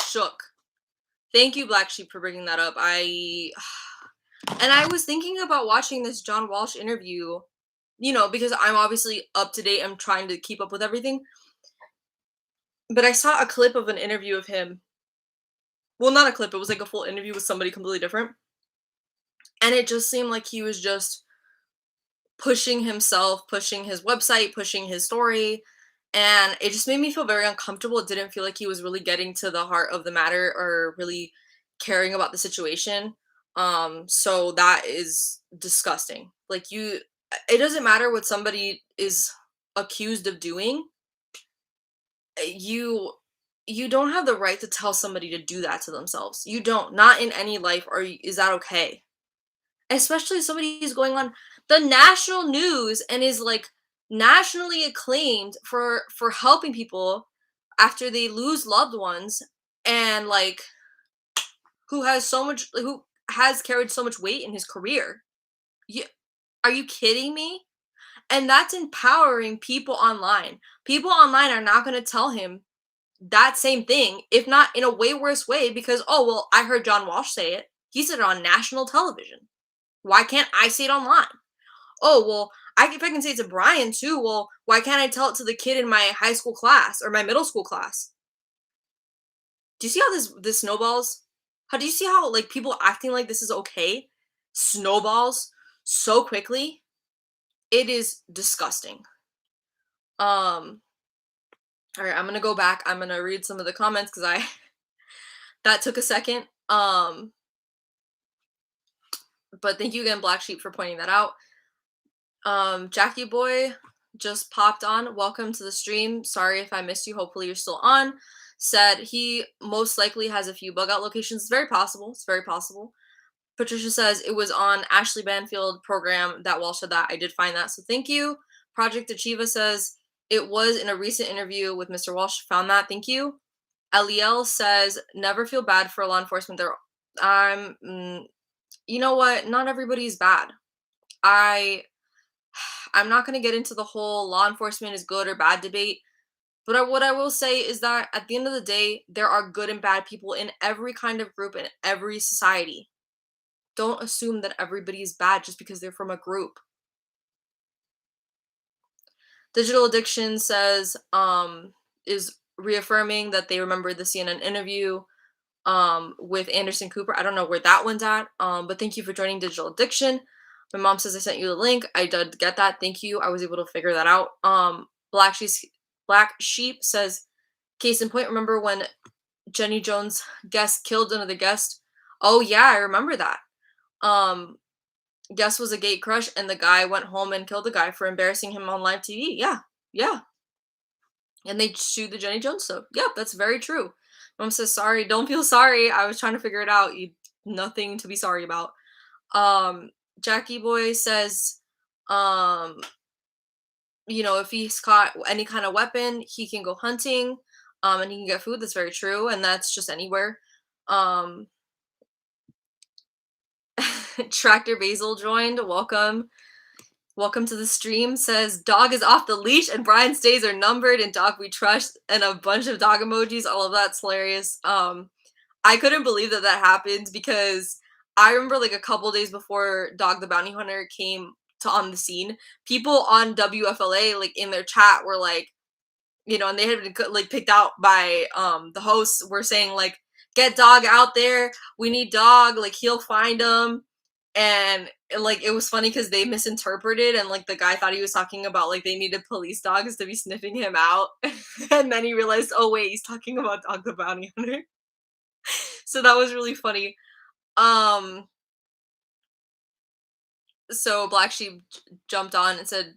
shook. Thank you, Black Sheep, for bringing that up. And I was thinking about watching this John Walsh interview, you know, because I'm obviously up to date. I'm trying to keep up with everything. But I saw a clip of an interview of him. Well, not a clip. It was like a full interview with somebody completely different. And it just seemed like he was just pushing himself, pushing his website, pushing his story. And it just made me feel very uncomfortable. It didn't feel like he was really getting to the heart of the matter or really caring about the situation. So that is disgusting. Like, it doesn't matter what somebody is accused of doing. You don't have the right to tell somebody to do that to themselves. You don't. Not in any life is that okay. Especially if somebody is going on the national news and is like nationally acclaimed for helping people after they lose loved ones, and like who has carried so much weight in his career. Are you kidding me? And that's empowering people online. People online are not going to tell him that same thing, if not in a way worse way, because, oh, well, I heard John Walsh say it. He said it on national television. Why can't I say it online? Oh, well, if I can say it to Brian too, well, why can't I tell it to the kid in my high school class or my middle school class? Do you see how this snowballs? Do you see how, like, people acting like this is okay? snowballs so quickly. It is disgusting. All right, I'm gonna go back. I'm gonna read some of the comments because I that took a second. But thank you again, Black Sheep, for pointing that out. Jackie Boy just popped on. Welcome to the stream. Sorry if I missed you. Hopefully you're still on. Said he most likely has a few bug out locations. It's very possible. It's very possible. Patricia says it was on Ashley Banfield program that Walsh said that. I did find that, so thank you. Project Achieva says it was in a recent interview with Mr. Walsh. Found that. Thank you. Eliel says never feel bad for law enforcement. You know what? Not everybody's bad. I'm not going to get into the whole law enforcement is good or bad debate, but what I will say is that at the end of the day, there are good and bad people in every kind of group in every society. Don't assume that everybody is bad just because they're from a group. Digital Addiction says is reaffirming that they remember the CNN interview with Anderson Cooper. I don't know where that one's at, but thank you for joining Digital Addiction. My mom says I sent you the link. I did get that. Thank you. I was able to figure that out. Black Sheep says, case in point, remember when Jenny Jones' guest killed another guest? Oh yeah, I remember that. Guest was a gate crush and the guy went home and killed the guy for embarrassing him on live TV. Yeah. And they sued the Jenny Jones stuff. Yeah, that's very true. Mom says, sorry, don't feel sorry. I was trying to figure it out. Nothing to be sorry about. Jackie Boy says, if he's caught any kind of weapon, he can go hunting, and he can get food. That's very true, and that's just anywhere. Tractor Basil joined. Welcome to the stream. Says dog is off the leash and Brian's days are numbered and dog we trust and a bunch of dog emojis. All of that's hilarious. I couldn't believe that happened because I remember like a couple days before Dog the Bounty Hunter came on the scene, people on WFLA like in their chat were like, and they had been like picked out by the hosts were saying like, get Dog out there, we need Dog, like he'll find him. And like it was funny because they misinterpreted and like the guy thought he was talking about like they needed police dogs to be sniffing him out. And then he realized, oh wait, he's talking about Dog the Bounty Hunter. So that was really funny. So Black Sheep jumped on and said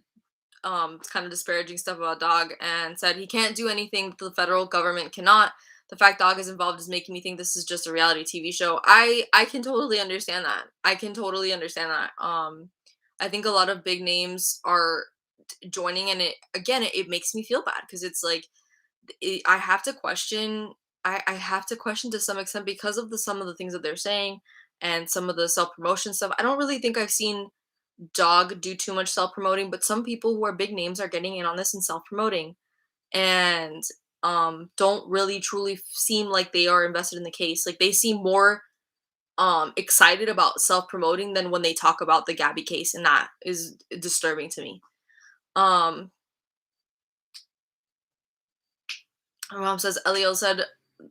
kind of disparaging stuff about Dog and said he can't do anything the federal government cannot. The fact Dog is involved is making me think this is just a reality TV show. I can totally understand that. I think a lot of big names are joining, and it makes me feel bad because it's like I have to question. I have to question to some extent because of some of the things that they're saying and some of the self-promotion stuff. I don't really think I've seen Dog do too much self-promoting, but some people who are big names are getting in on this and self-promoting and don't really truly seem like they are invested in the case. Like they seem more excited about self-promoting than when they talk about the Gabby case, and that is disturbing to me. My mom says, Eliel said,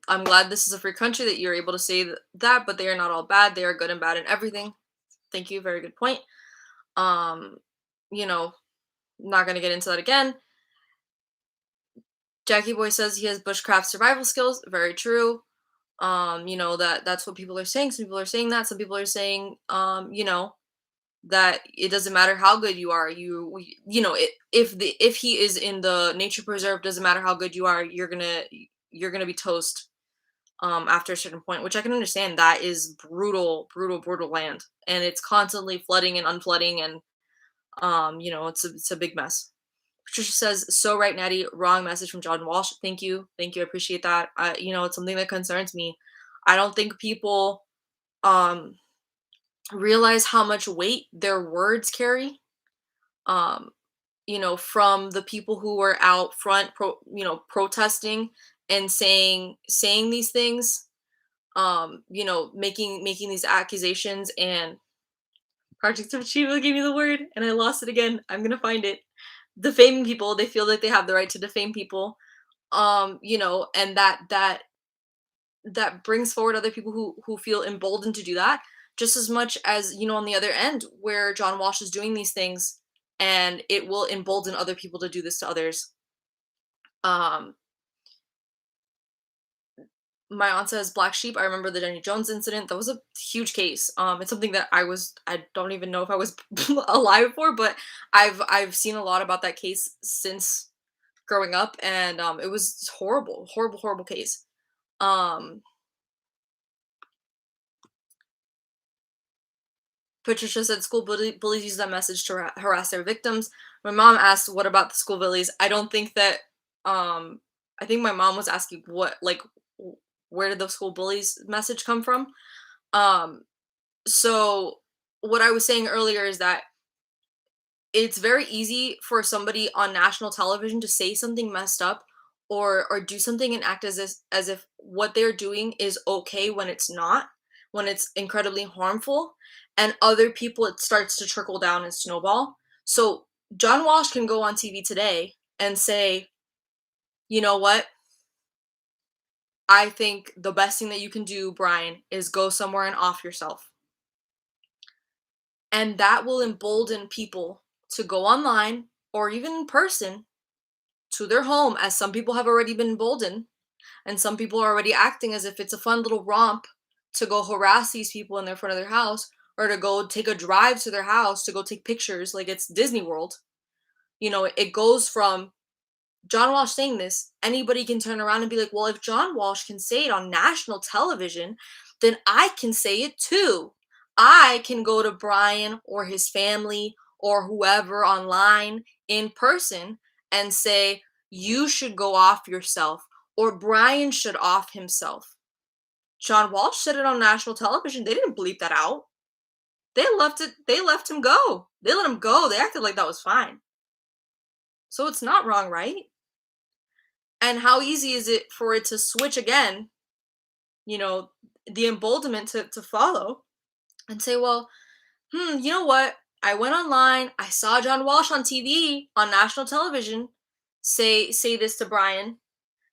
I'm glad this is a free country that you're able to say that, but they are not all bad. They are good and bad in everything. Thank you. Very good point. Not going to get into that again. Jackie Boy says he has bushcraft survival skills. Very true. That's what people are saying. Some people are saying that. Some people are saying, that it doesn't matter how good you are. If he is in the nature preserve, doesn't matter how good you are. You're gonna be toast. After a certain point, which I can understand. That is brutal land, and it's constantly flooding and unflooding, and it's a big mess. Patricia says, so right, Natty, wrong message from John Walsh. Thank you. I appreciate that. It's something that concerns me. I don't think people realize how much weight their words carry. From the people who were out front, protesting and saying these things, making these accusations, and Project of Shiva gave me the word and I lost it again. I'm gonna find it. Defaming people, they feel like they have the right to defame people, and that brings forward other people who feel emboldened to do that, just as much as, you know, on the other end where John Walsh is doing these things and it will embolden other people to do this to others. My aunt says black sheep. I remember the Jenny Jones incident. That was a huge case. It's something that I don't even know if I was alive for, but I've seen a lot about that case since growing up, and it was horrible, horrible, horrible case. Patricia said school bullies use that message to harass their victims. My mom asked, "What about the school bullies?" I don't think that. I think my mom was asking what, like, where did the school bullies message come from? Um, so what I was saying earlier is that it's very easy for somebody on national television to say something messed up or do something and act as if what they're doing is okay when it's not, when it's incredibly harmful, and other people it starts to trickle down and snowball. So John Walsh can go on TV today and say, you know what? I think the best thing that you can do, Brian, is go somewhere and off yourself. And that will embolden people to go online or even in person to their home, as some people have already been emboldened, and some people are already acting as if it's a fun little romp to go harass these people in their front of their house, or to go take a drive to their house to go take pictures like it's Disney World. You know, it goes from John Walsh saying this, anybody can turn around and be like, well, if John Walsh can say it on national television, then I can say it too. I can go to Brian or his family or whoever online in person and say, you should go off yourself, or Brian should off himself. John Walsh said it on national television. They didn't bleep that out. They left him go. They let him go. They acted like that was fine. So it's not wrong, right? And how easy is it for it to switch again, you know, the emboldenment to follow and say, well, you know what? I went online, I saw John Walsh on TV, on national television, say this to Brian,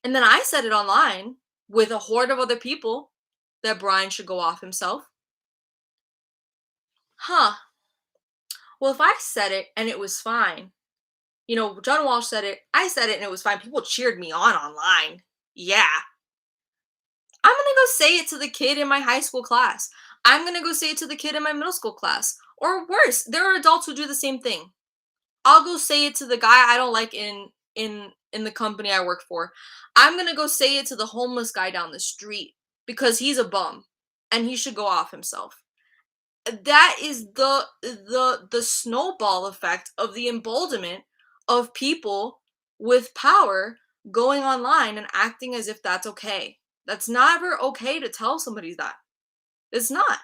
and then I said it online with a horde of other people that Brian should go off himself. Huh. Well, if I said it and it was fine, you know, John Walsh said it, I said it and it was fine. People cheered me on online. Yeah. I'm going to go say it to the kid in my high school class. I'm going to go say it to the kid in my middle school class. Or worse, there are adults who do the same thing. I'll go say it to the guy I don't like in the company I work for. I'm going to go say it to the homeless guy down the street because he's a bum and he should go off himself. That is the snowball effect of the emboldenment of people with power going online and acting as if that's okay. That's never okay to tell somebody that. It's not.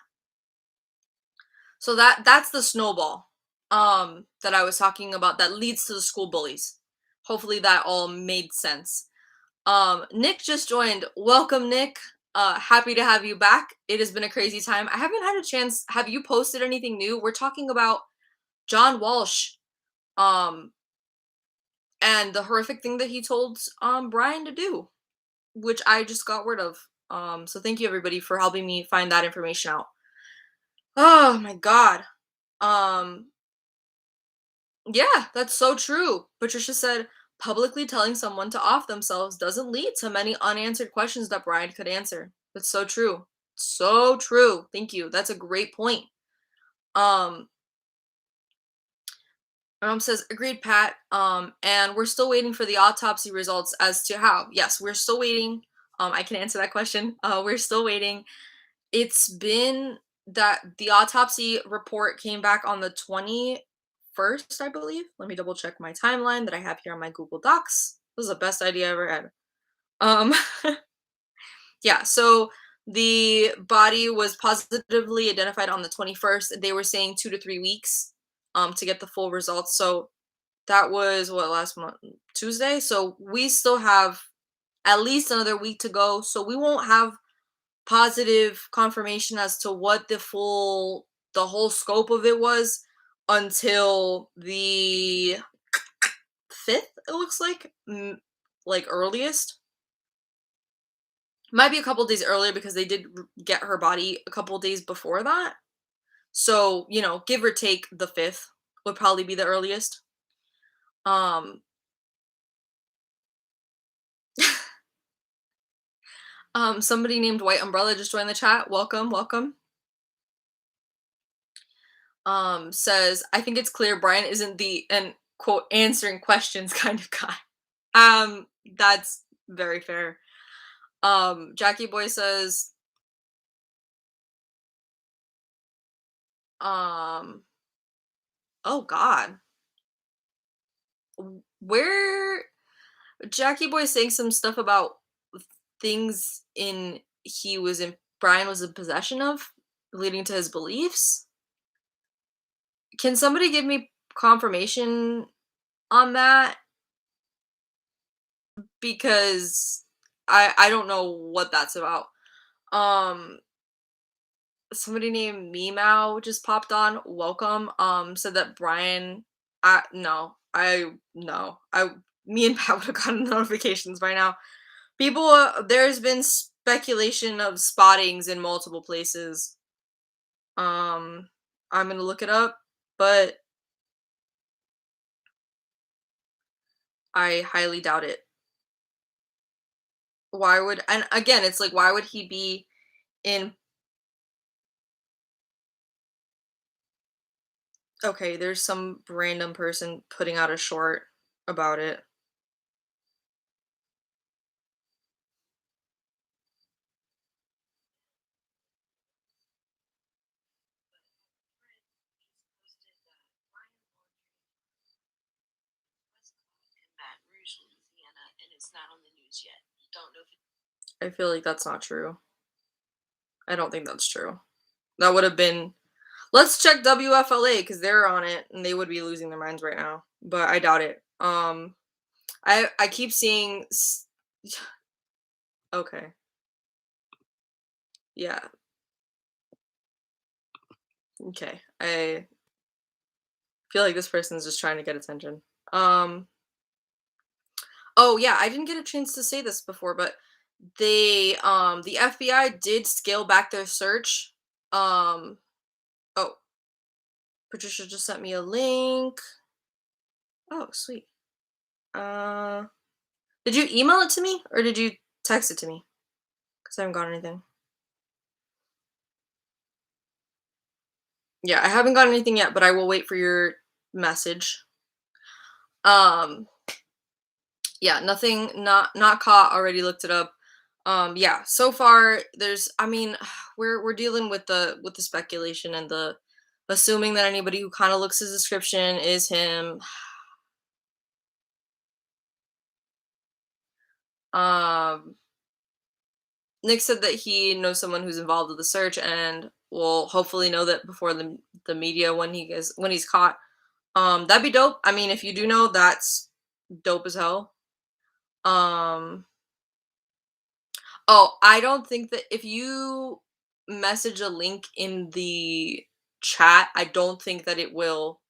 So that's the snowball that I was talking about that leads to the school bullies. Hopefully that all made sense. Nick just joined. Welcome, Nick. Happy to have you back. It has been a crazy time. I haven't had a chance. Have you posted anything new? We're talking about John Walsh and the horrific thing that he told Brian to do, which I just got word of. So thank you everybody for helping me find that information out. Oh my god. Yeah, that's so true. Patricia said publicly telling someone to off themselves doesn't lead to many unanswered questions that Brian could answer. That's so true. So true. Thank you. That's a great point. My mom says, agreed, Pat. And we're still waiting for the autopsy results as to how. Yes, we're still waiting. I can answer that question. We're still waiting. It's been that the autopsy report came back on the 21st, I believe. Let me double check my timeline that I have here on my Google Docs. This is the best idea I ever had. Yeah, so the body was positively identified on the 21st. They were saying 2 to 3 weeks to get the full results. So that was what, last month, Tuesday. So we still have at least another week to go. So we won't have positive confirmation as to what the whole scope of it was until the 5th, it looks like earliest. Might be a couple days earlier because they did get her body a couple days before that. So, you know, give or take the 5th would probably be the earliest. Um, somebody named White Umbrella just joined the chat. Welcome, welcome. Says, I think it's clear Brian isn't the and quote answering questions kind of guy. That's very fair. Jackie Boy says, oh God. Where Jackie Boy saying some stuff about things Brian was in possession of, leading to his beliefs. Can somebody give me confirmation on that? Because I don't know what that's about. Um Somebody named Meow just popped on. Welcome. Said that Brian I me and Pat would have gotten notifications by now. People there's been speculation of spottings in multiple places. I'm gonna look it up, but I highly doubt it. Why would and again it's like why would he be in okay, there's some random person putting out a short about it. I feel like that's not true. I don't think that's true. That would have been let's check WFLA because they're on it and they would be losing their minds right now. But I doubt it. I keep seeing okay. Yeah. Okay. I feel like this person's just trying to get attention. Oh yeah, I didn't get a chance to say this before, but the FBI did scale back their search. Oh, Patricia just sent me a link. Oh, sweet. Uh did you email it to me or did you text it to me? Cuz I haven't got anything. Yeah, I haven't got anything yet, but I will wait for your message. Um yeah, nothing not caught, already looked it up. Yeah, so far there's I mean, we're dealing with the speculation and the assuming that anybody who kind of looks his description is him. Um Nick said that he knows someone who's involved with the search and will hopefully know that before the media when he's caught. That'd be dope. I mean, if you do know, that's dope as hell. Um Oh, I don't think that if you message a link in the chat, I don't think that it will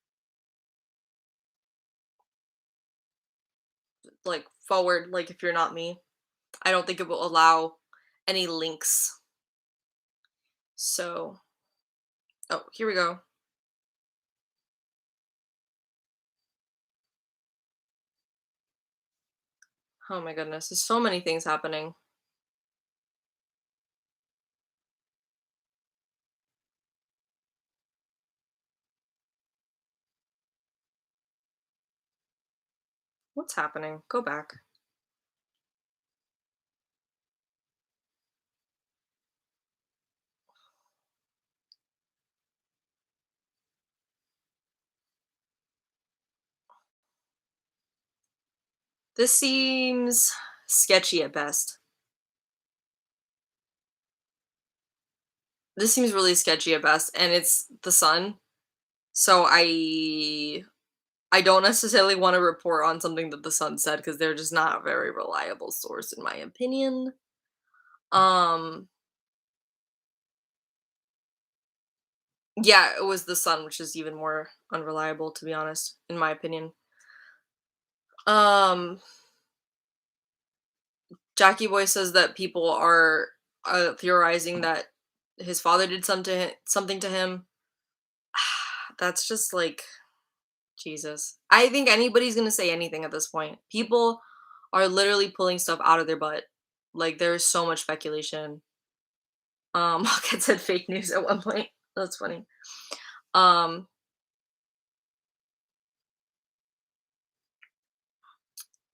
like forward like if you're not me. I don't think it will allow any links. So, oh, here we go. Oh my goodness, there's so many things happening. What's happening? Go back. This seems sketchy at best. This seems really sketchy at best, and it's the sun. So I don't necessarily want to report on something that the Sun said because they're just not a very reliable source in my opinion. Um yeah, it was the Sun, which is even more unreliable to be honest, in my opinion. Um Jackie Boy says that people are theorizing that his father did something to him. that's just like Jesus. I think anybody's gonna say anything at this point. People are literally pulling stuff out of their butt. Like there's so much speculation. Hawkins said fake news at one point. That's funny. Um,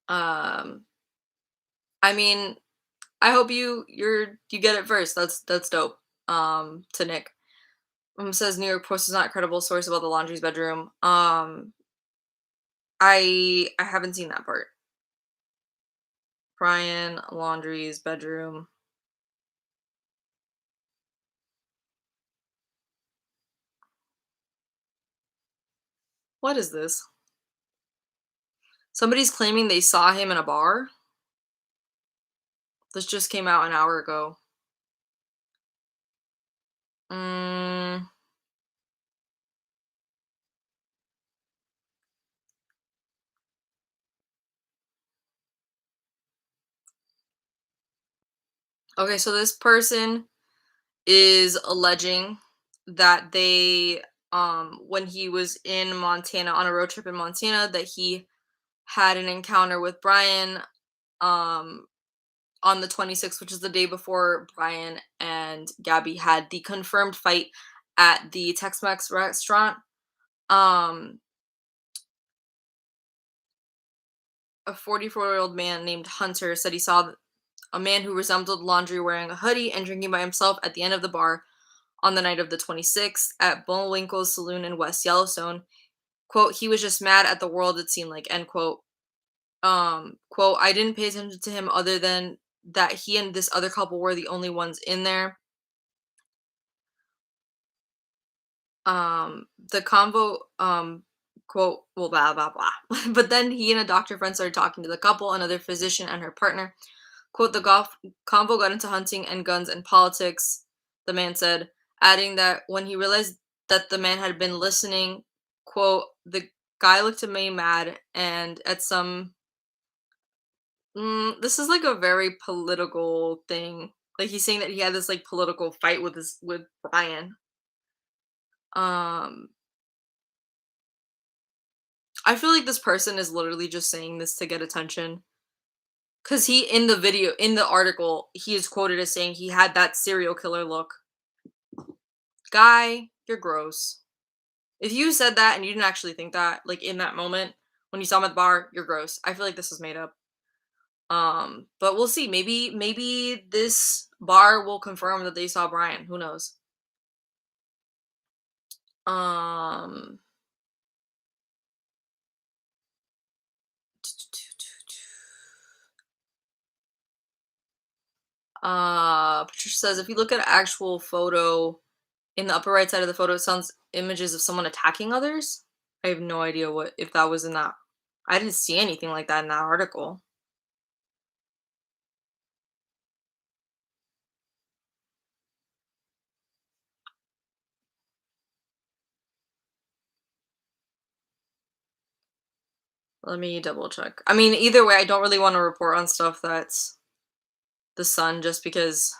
um, I mean, I hope you get it first. That's dope. To Nick. Says New York Post is not a credible source about the Laundrie's bedroom. I haven't seen that part. Brian Laundrie's bedroom. What is this? Somebody's claiming they saw him in a bar. This just came out an hour ago. Mm, okay, so this person is alleging that they when he was in Montana on a road trip in Montana that he had an encounter with Brian um on the 26th, which is the day before Brian and Gabby had the confirmed fight at the Tex-Mex restaurant. Um, a 44-year-old man named Hunter said he saw a man who resembled Laundrie wearing a hoodie and drinking by himself at the end of the bar on the night of the 26th at Bullwinkle's Saloon in West Yellowstone. Quote, he was just mad at the world, it seemed like, end quote. Quote, I didn't pay attention to him other than that he and this other couple were the only ones in there. The convo, quote, well, blah, blah, blah. But then he and a doctor friend started talking to the couple, another physician and her partner. Quote, the convo got into hunting and guns and politics, the man said, adding that when he realized that the man had been listening, quote, the guy looked at me mad and at some, this is like a very political thing. Like he's saying that he had this like political fight with Brian. Um, I feel like this person is literally just saying this to get attention. Cause he in the video, in the article, he is quoted as saying he had that serial killer look. Guy, you're gross. If you said that and you didn't actually think that, like in that moment when you saw him at the bar, you're gross. I feel like this is made up. But we'll see. Maybe this bar will confirm that they saw Brian. Who knows? Um Patricia says if you look at an actual photo in the upper right side of the photo, it sounds images of someone attacking others. I have no idea what if that was in that. I didn't see anything like that in that article. Let me double check. I mean, either way, I don't really want to report on stuff that's the Sun just because,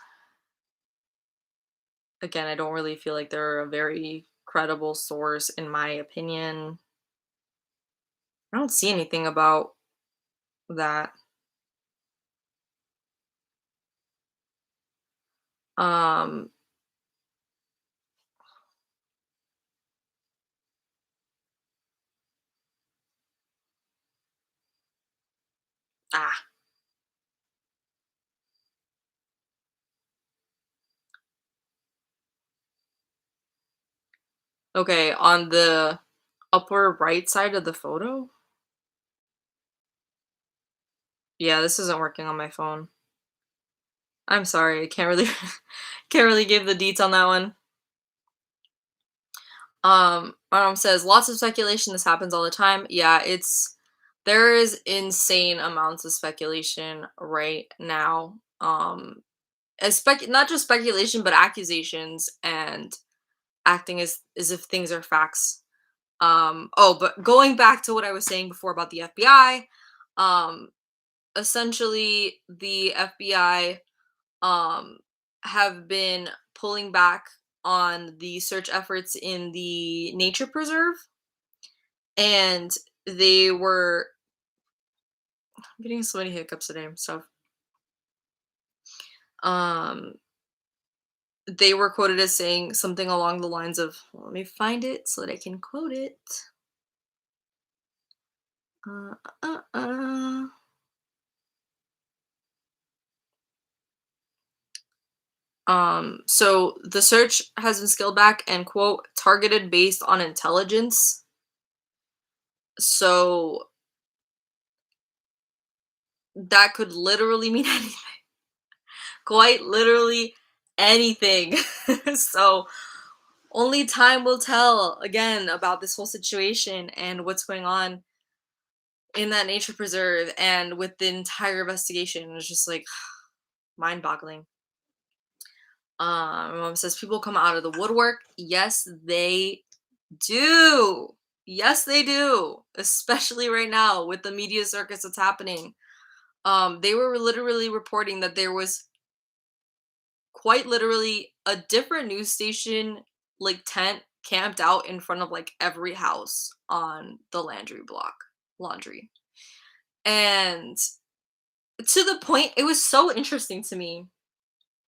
again, I don't really feel like they're a very credible source in my opinion. I don't see anything about that. Um, ah, okay, on the upper right side of the photo? Yeah, this isn't working on my phone. I'm sorry, I can't really can't really give the deets on that one. My mom says lots of speculation. This happens all the time. Yeah, there is insane amounts of speculation right now. Not just speculation, but accusations and acting as if things are facts. But going back to what I was saying before about the FBI, um, essentially the FBI have been pulling back on the search efforts in the nature preserve, and they were I'm getting so many hiccups today and stuff. They were quoted as saying something along the lines of, let me find it so that I can quote it. Uh, uh, uh. So the search has been scaled back and, quote, targeted based on intelligence. So that could literally mean anything. Quite literally anything. So only time will tell, again, about this whole situation and what's going on in that nature preserve and with the entire investigation. It's just like mind-boggling. My mom says people come out of the woodwork. Yes, they do. Yes, they do. Especially right now with the media circus that's happening. They were literally reporting that there was quite literally a different news station like tent camped out in front of like every house on the Laundrie. And to the point, it was so interesting to me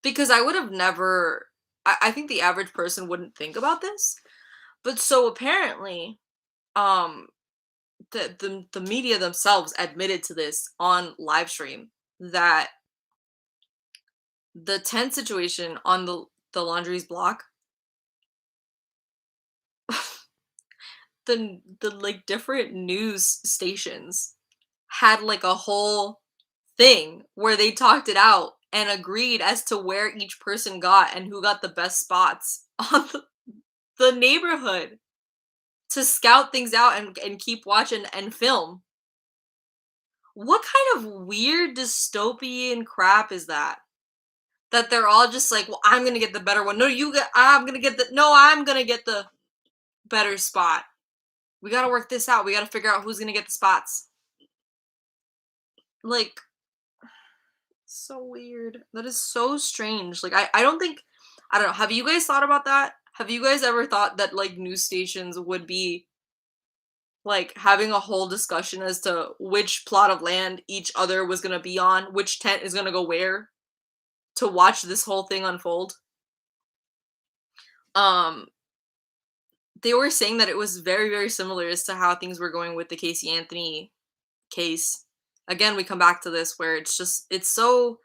because I would have never, I think the average person wouldn't think about this. But so apparently, um, the media themselves admitted to this on live stream that the tent situation on the Laundrie's block, the like different news stations had like a whole thing where they talked it out and agreed as to where each person got and who got the best spots on the neighborhood to scout things out and keep watching and film. What kind of weird dystopian crap is that? That they're all just like, well, I'm gonna get the better one. No, I'm gonna get the better spot. We gotta work this out. We gotta figure out who's gonna get the spots. Like, so weird. That is so strange. Like, I don't think, I don't know. Have you guys thought about that? Have you guys ever thought that like news stations would be like having a whole discussion as to which plot of land each other was gonna be on, which tent is gonna go where to watch this whole thing unfold? Um, they were saying that it was very, very similar as to how things were going with the Casey Anthony case. Again, we come back to this where it's so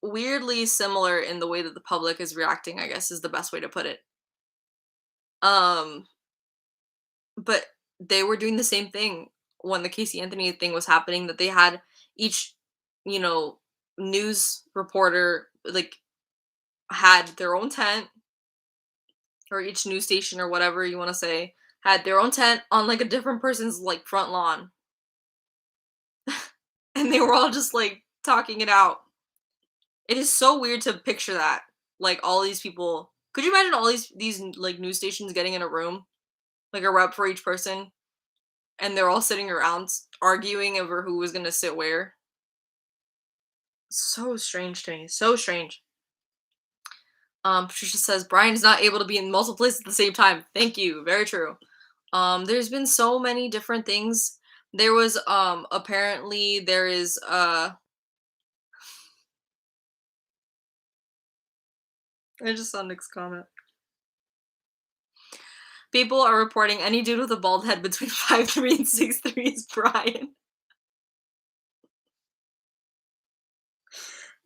weirdly similar in the way that the public is reacting, I guess is the best way to put it. Um, but they were doing the same thing when the Casey Anthony thing was happening, that they had each, you know, news reporter like had their own tent, or each news station or whatever you want to say had their own tent on like a different person's like front lawn. And they were all just like talking it out. It is so weird to picture that. Like all these people. Could you imagine all these like news stations getting in a room, like a rep for each person, and they're all sitting around arguing over who was gonna sit where? So strange to me. So strange. Patricia says Brian is not able to be in multiple places at the same time. Thank you. Very true. There's been so many different things. There was apparently there is I just saw Nick's comment. People are reporting any dude with a bald head between 5'3" and 6'3" is Brian.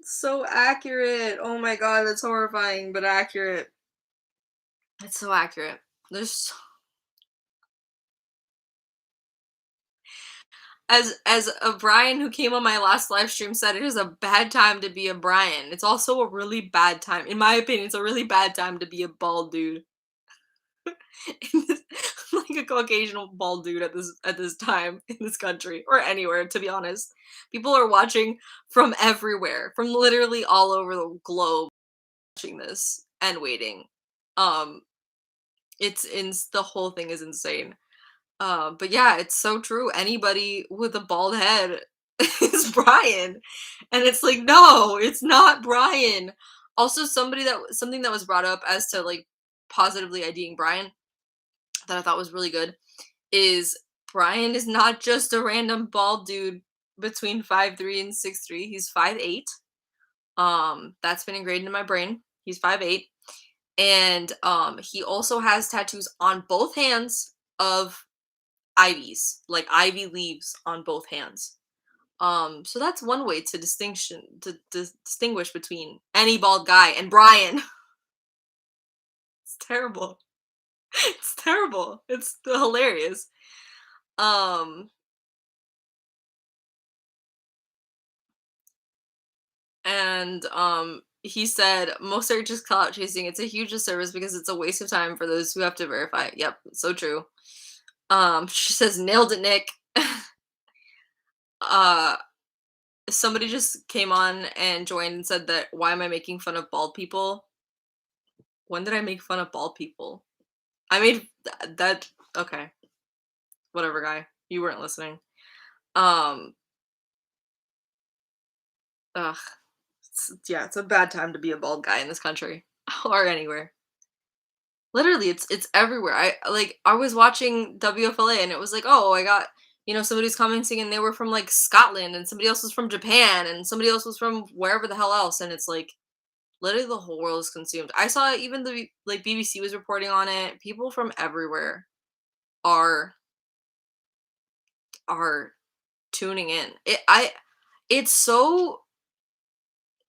So accurate. Oh my god, that's horrifying, but accurate. It's so accurate. As a Brian who came on my last live stream said, it is a bad time to be a Brian. It's also a really bad time, in my opinion, it's a really bad time to be a bald dude. Like a Caucasian bald dude at this time in this country or anywhere, to be honest. People are watching from everywhere, from literally all over the globe, watching this and waiting. The whole thing is insane. But yeah, it's so true. Anybody with a bald head is Brian. And it's like, no, it's not Brian. Also, something that was brought up as to like positively IDing Brian that I thought was really good is Brian is not just a random bald dude between 5'3" and 6'3". He's 5'8". That's been ingrained in my brain. He's 5'8". And he also has tattoos on both hands of ivies, like ivy leaves on both hands. So that's one way to distinguish between any bald guy and Brian. It's terrible. It's terrible. It's hilarious. Um and he said most are just clout chasing. It's a huge disservice because it's a waste of time for those who have to verify. Yep, so true. She says nailed it, Nick. uh Somebody just came on and joined and said that why am I making fun of bald people? When did I make fun of bald people? I made that okay. Whatever, guy. You weren't listening. Um ugh. Yeah, it's a bad time to be a bald guy in this country or anywhere. Literally, it's everywhere. I was watching WFLA and it was like, "Oh, I got, somebody's commenting and they were from like Scotland and somebody else was from Japan and somebody else was from wherever the hell else." And it's like literally the whole world is consumed. I saw even the like BBC was reporting on it. People from everywhere are are tuning in. It's so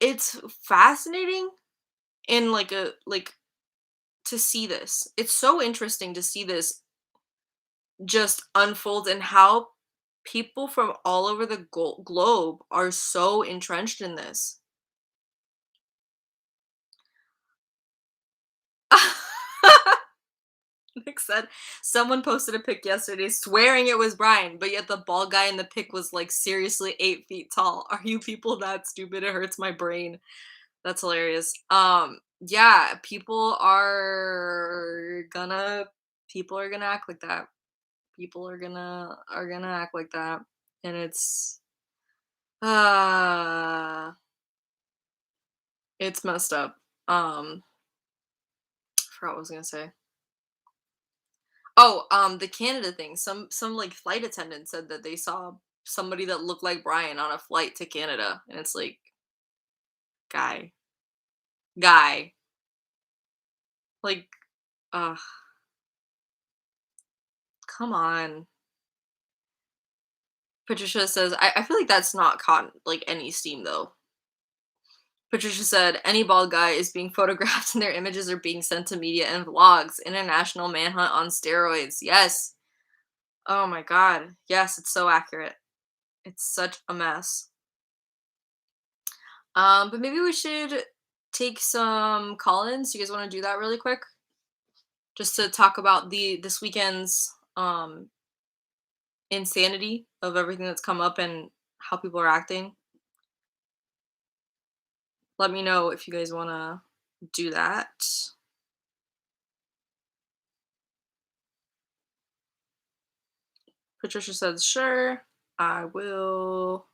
it's fascinating in like a like to see this. It's so interesting to see this just unfold and how people from all over the globe are so entrenched in this. Nick said someone posted a pic yesterday swearing it was Brian, but yet the bald guy in the pic was like seriously 8 feet tall. Are you people that stupid? It hurts my brain. That's hilarious. Yeah, people are gonna act like that. People are gonna act like that, and uh it's messed up. Forgot what I was gonna say. Oh, the Canada thing. Some like flight attendant said that they saw somebody that looked like Brian on a flight to Canada, and it's like, guy, guy, like, uh, come on. Patricia says, I feel like that's not caught like any steam though. Patricia said, any bald guy is being photographed and their images are being sent to media and vlogs. International manhunt on steroids. Yes. Oh my god. Yes, it's so accurate. It's such a mess. But maybe we should take some call-ins. You guys want to do that really quick? Just to talk about this weekend's insanity of everything that's come up and how people are acting. Let me know if you guys want to do that. Patricia says, sure, I will.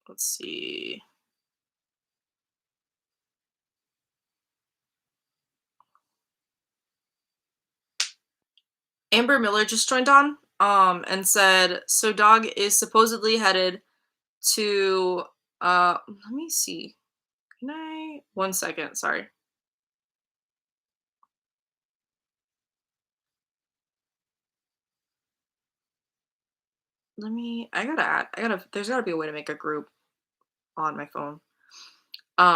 Let's see. Amber Miller just joined on and said, so dog is supposedly headed to let me see. Can I 1 second, sorry. There's gotta be a way to make a group on my phone.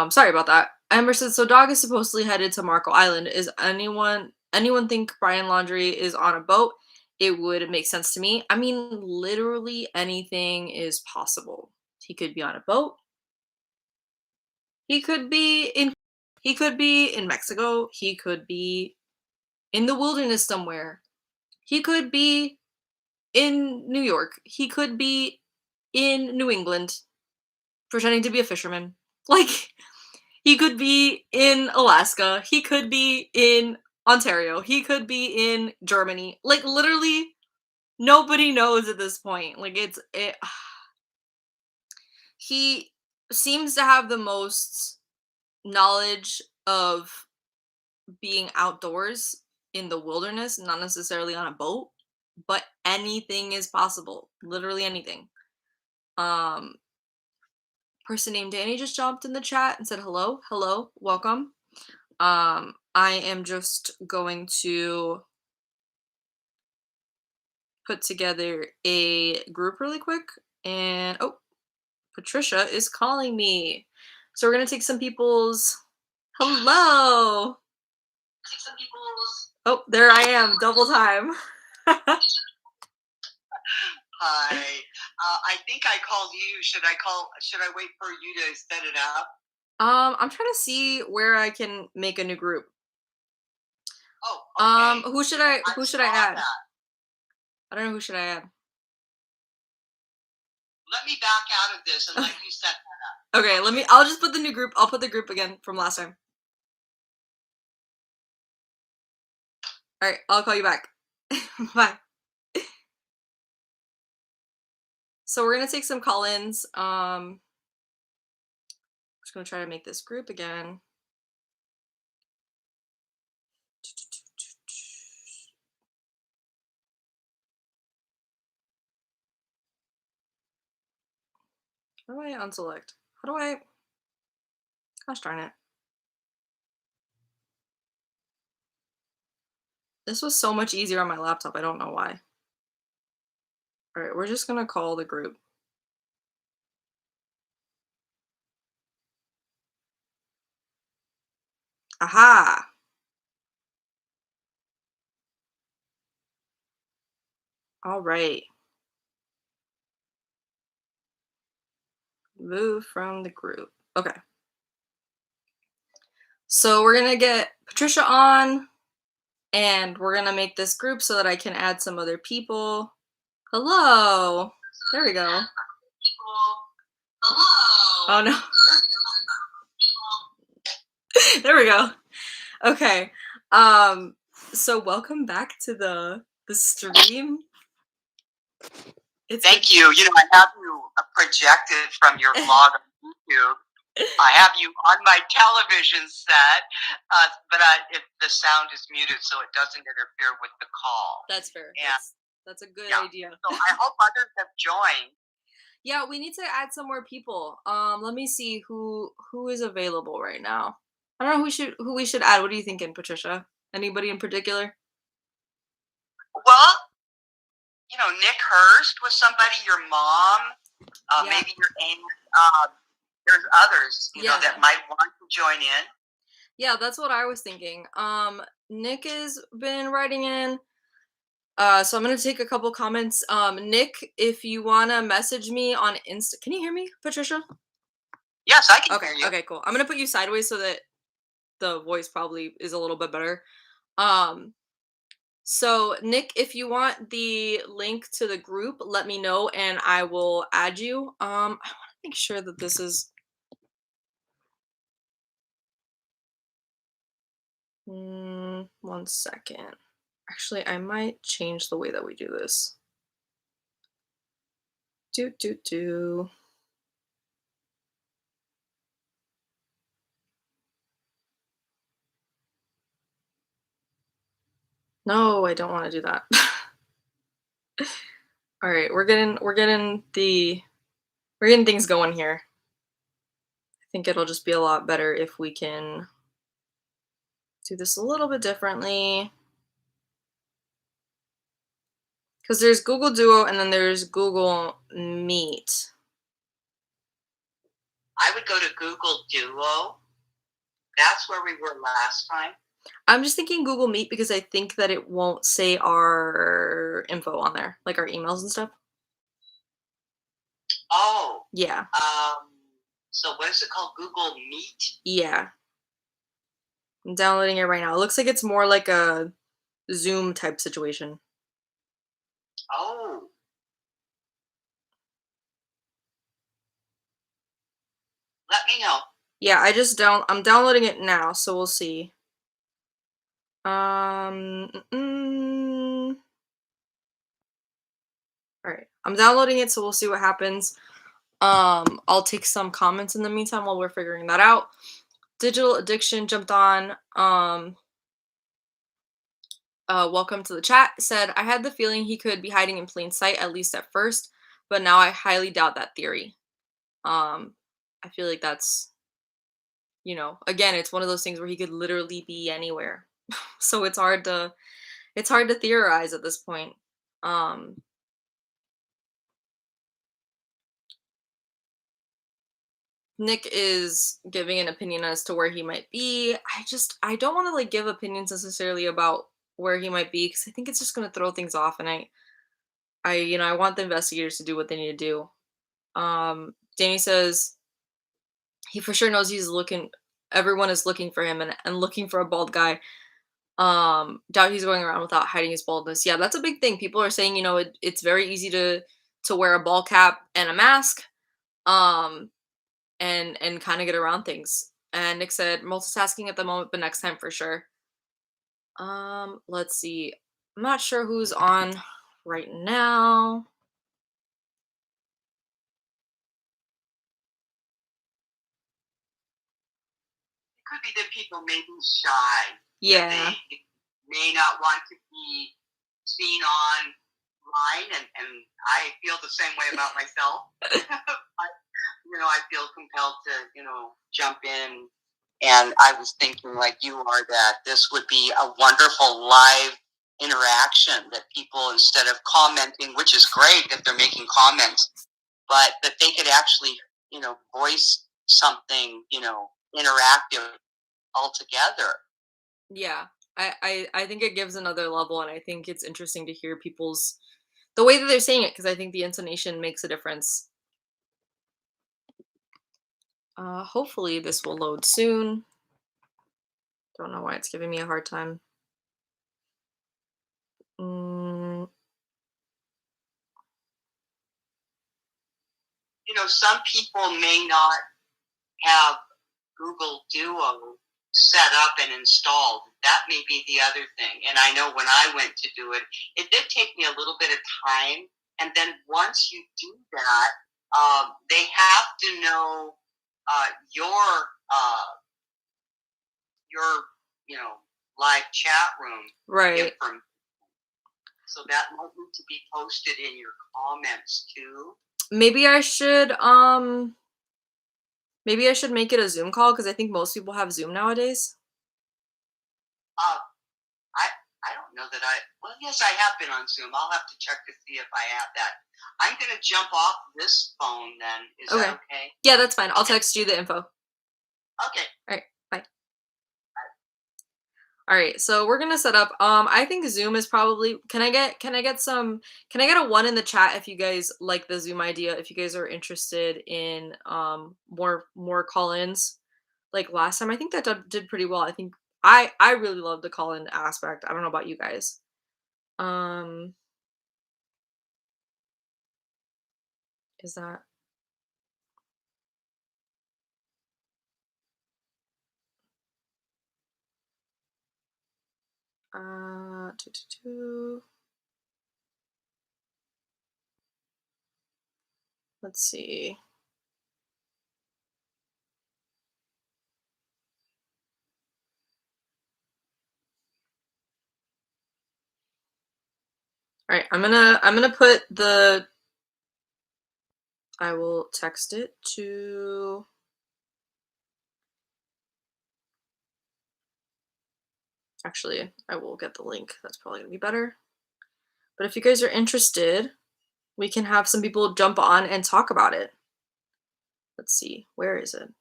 Sorry about that. Amber says, so dog is supposedly headed to Marco Island. Is anyone think Brian Laundrie is on a boat? It would make sense to me. I mean, literally anything is possible. He could be on a boat. He could be in Mexico. He could be in the wilderness somewhere. He could be in New York. He could be in New England pretending to be a fisherman. Like, he could be in Alaska. He could be in Ontario. He could be in Germany. Like, literally, nobody knows at this point. Like, he seems to have the most knowledge of being outdoors in the wilderness, not necessarily on a boat, but anything is possible. Literally anything. Um, Person named Danny just jumped in the chat and said hello, hello, welcome. I am just going to put together a group really quick, and oh, Patricia is calling me. So we're gonna take some people's hello. Oh, there I am, double time. Hi. I think I called you. Should I wait for you to set it up? I'm trying to see where I can make a new group. Oh, okay. Who should I add? That. I don't know, who should I add? Let me back out of this and let you set that up. Okay, I'll just put the new group. I'll put the group again from last time. All right, I'll call you back. Bye. So we're gonna take some call-ins. I'm just gonna try to make this group again. How do I unselect? How do I? Gosh darn it. This was so much easier on my laptop. I don't know why. All right, we're just gonna call the group. Aha! All right. Move from the group. Okay. So we're gonna get Patricia on, and we're gonna make this group so that I can add some other people. Hello. There we go. Hello. Oh no. There we go. Okay. So welcome back to the stream. Thank you. You know, I have you projected from your vlog on YouTube. I have you on my television set, but if the sound is muted, so it doesn't interfere with the call. That's fair. Yeah. That's a good idea. So I hope others have joined. Yeah, we need to add some more people. Let me see who is available right now. I don't know who we should add. What are you thinking, Patricia? Anybody in particular? Well, you know, Nick Hurst was somebody. Your mom, maybe your aunt. There's others, you know, that might want to join in. Yeah, that's what I was thinking. Nick has been writing in. So I'm gonna take a couple comments. Nick, if you wanna message me on Insta, can you hear me, Patricia? Yes, I can hear you. Okay, cool. I'm gonna put you sideways so that the voice probably is a little bit better. So Nick, if you want the link to the group, let me know and I will add you. I want to make sure that this is. 1 second. Actually, I might change the way that we do this. No, I don't want to do that. All right, we're getting things going here. I think it'll just be a lot better if we can do this a little bit differently. Because there's Google Duo and then there's Google Meet. I would go to Google Duo. That's where we were last time. I'm just thinking Google Meet because I think that it won't say our info on there, like our emails and stuff. Oh. Yeah. So what is it called? Google Meet? Yeah. I'm downloading it right now. It looks like it's more like a Zoom type situation. Oh. Let me know. Yeah, I'm downloading it now, so we'll see. All right. I'm downloading it, so we'll see what happens. I'll take some comments in the meantime while we're figuring that out. Digital Addiction jumped on. Welcome to the chat. Said, I had the feeling he could be hiding in plain sight, at least at first, but now I highly doubt that theory. I feel like that's, again, it's one of those things where he could literally be anywhere. So it's hard to theorize at this point. Um, Nick is giving an opinion as to where he might be. I don't want to like give opinions necessarily about where he might be because I think it's just going to throw things off, and I want the investigators to do what they need to do. Danny says he for sure knows he's looking. Everyone is looking for him and looking for a bald guy. Doubt he's going around without hiding his baldness. Yeah, that's a big thing. People are saying, it's very easy to wear a ball cap and a mask, um, and kind of get around things. And Nick said multitasking at the moment, but next time for sure. Let's see. I'm not sure who's on right now. Could be that people may be shy. Yeah. They may not want to be seen online, and I feel the same way about myself. I feel compelled to, jump in. And I was thinking, like you are, that this would be a wonderful live interaction that people, instead of commenting, which is great that they're making comments, but that they could actually, voice something, interactive altogether. Yeah. I think it gives another level, and I think it's interesting to hear the way that they're saying it, because I think the intonation makes a difference. Hopefully this will load soon. Don't know why it's giving me a hard time. Some people may not have Google Duo set up and installed. That may be the other thing. And I know when I went to do it, it did take me a little bit of time. And then once you do that, they have to know your live chat room. Right. So that might need to be posted in your comments too. Maybe I should make it a Zoom call, because I think most people have Zoom nowadays. I don't know that yes, I have been on Zoom. I'll have to check to see if I have that. I'm going to jump off this phone then. Is that okay? Yeah, that's fine. I'll text you the info. Okay. All right. Bye. All right. So we're going to set up. I think Zoom is probably, can I get a 1 in the chat if you guys like the Zoom idea, if you guys are interested in more call-ins like last time. I think that did pretty well. I think I really love the call-in aspect. I don't know about you guys. Is that let's see. All right, I'm gonna put I will text it to. Actually, I will get the link. That's probably gonna be better. But if you guys are interested, we can have some people jump on and talk about it. Let's see, where is it?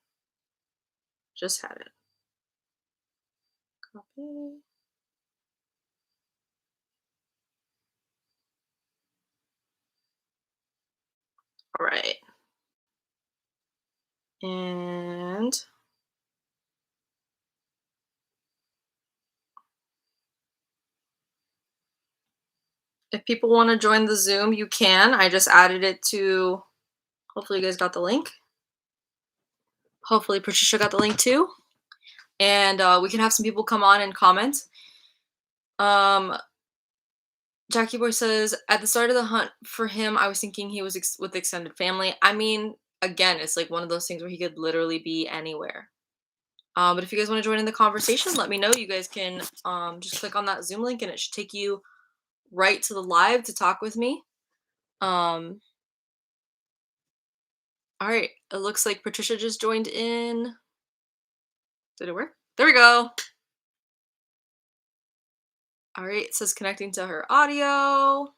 Just had it. Copy. All right. And if people want to join the Zoom, you can. I just added it to, hopefully you guys got the link. Hopefully Patricia got the link too. And we can have some people come on and comment. Jackie Boy says, at the start of the hunt for him, I was thinking he was with extended family. I mean, again, it's like one of those things where he could literally be anywhere. But if you guys want to join in the conversation, let me know. You guys can just click on that Zoom link and it should take you right to the live to talk with me. All right, it looks like Patricia just joined in. Did it work? There we go. All right, it says connecting to her audio.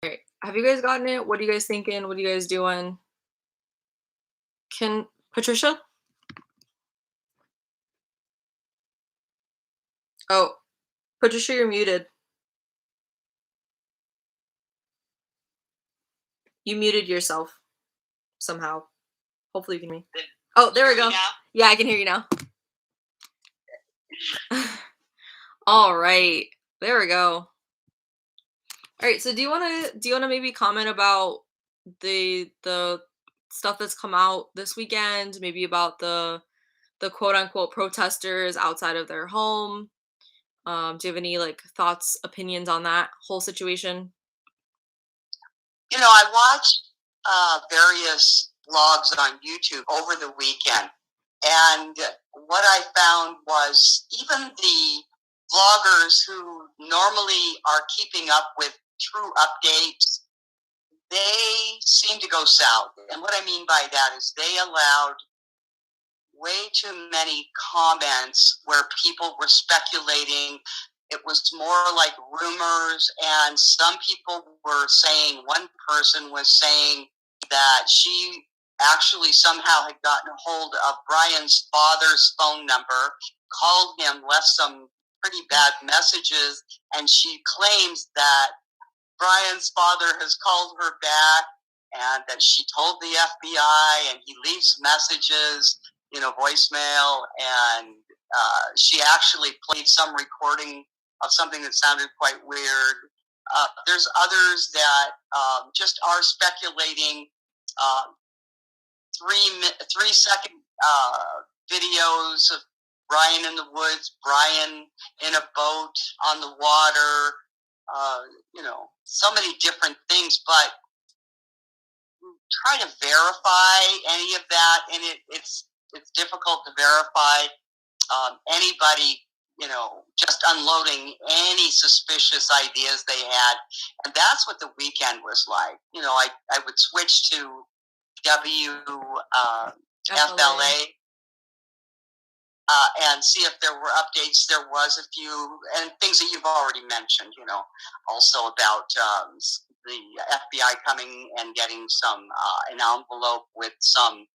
All right, have you guys gotten it? What are you guys thinking? What are you guys doing? Can Patricia? Oh, Patricia, you're muted. You muted yourself somehow. Hopefully you can hear me. Oh, there we go. Yeah, I can hear you now. All right. There we go. All right, so do you want to maybe comment about the stuff that's come out this weekend, maybe about the quote unquote protesters outside of their home? Do you have any like thoughts, opinions on that whole situation? I watched various vlogs on YouTube over the weekend, and what I found was even the vloggers who normally are keeping up with true updates, they seem to go south. And what I mean by that is they allowed way too many comments where people were speculating. It was more like rumors, and some people were saying, one person was saying that she actually somehow had gotten a hold of Brian's father's phone number, called him, left some pretty bad messages, and she claims that Brian's father has called her back and that she told the FBI, and he leaves messages, voicemail, and she actually played some recording of something that sounded quite weird. There's others that just are speculating. 3-second videos of Brian in the woods, Brian in a boat on the water, so many different things, but try to verify any of that, and it's difficult to verify anybody, just unloading any suspicious ideas they had. And that's what the weekend was like. I would switch to WFLA and see if there were updates. There was a few, and things that you've already mentioned, also about the FBI coming and getting an envelope with some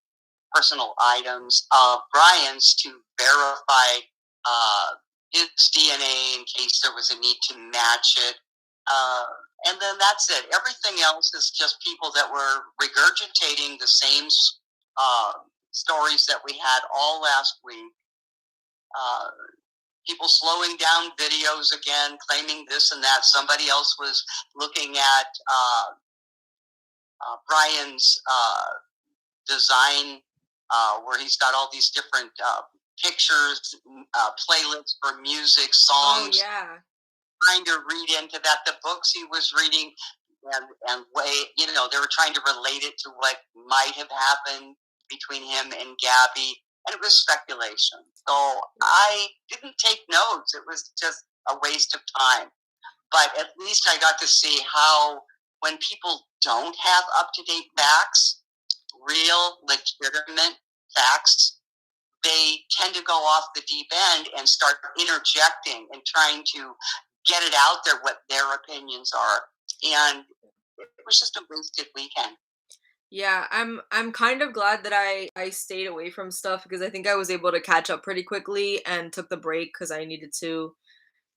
personal items of Brian's to verify his DNA in case there was a need to match it. And then that's it. Everything else is just people that were regurgitating the same stories that we had all last week. People slowing down videos again, claiming this and that. Somebody else was looking at Brian's design, where he's got all these different pictures, playlists for music, songs. Oh, yeah. Trying to read into that. The books he was reading, and they were trying to relate it to what might have happened between him and Gabby. And it was speculation. So I didn't take notes. It was just a waste of time. But at least I got to see how, when people don't have up-to-date facts, real, legitimate facts, they tend to go off the deep end and start interjecting and trying to get it out there what their opinions are. And it was just a wasted weekend. Yeah, I'm kind of glad that I stayed away from stuff, because I think I was able to catch up pretty quickly and took the break because I needed to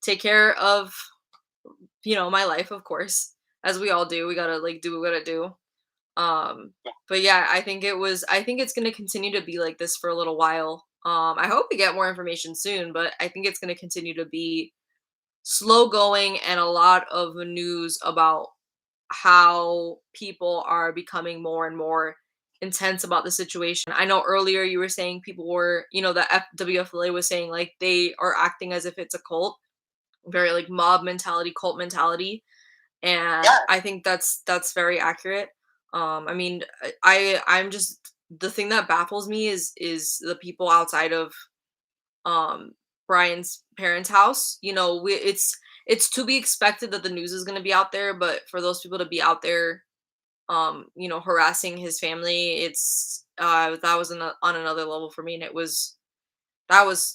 take care of, my life, of course, as we all do. We gotta do what we gotta do. But yeah, I think it's gonna continue to be like this for a little while. I hope we get more information soon, but I think it's gonna continue to be slow going and a lot of news about how people are becoming more and more intense about the situation. I know earlier you were saying people were, the WFLA was saying like they are acting as if it's a cult, very like mob mentality, cult mentality, and Yeah. I think that's very accurate. I mean, I'm just the thing that baffles me is the people outside of um Brian's parents' house. It's to be expected that the news is going to be out there, but for those people to be out there harassing his family, it's that was on another level for me, and that was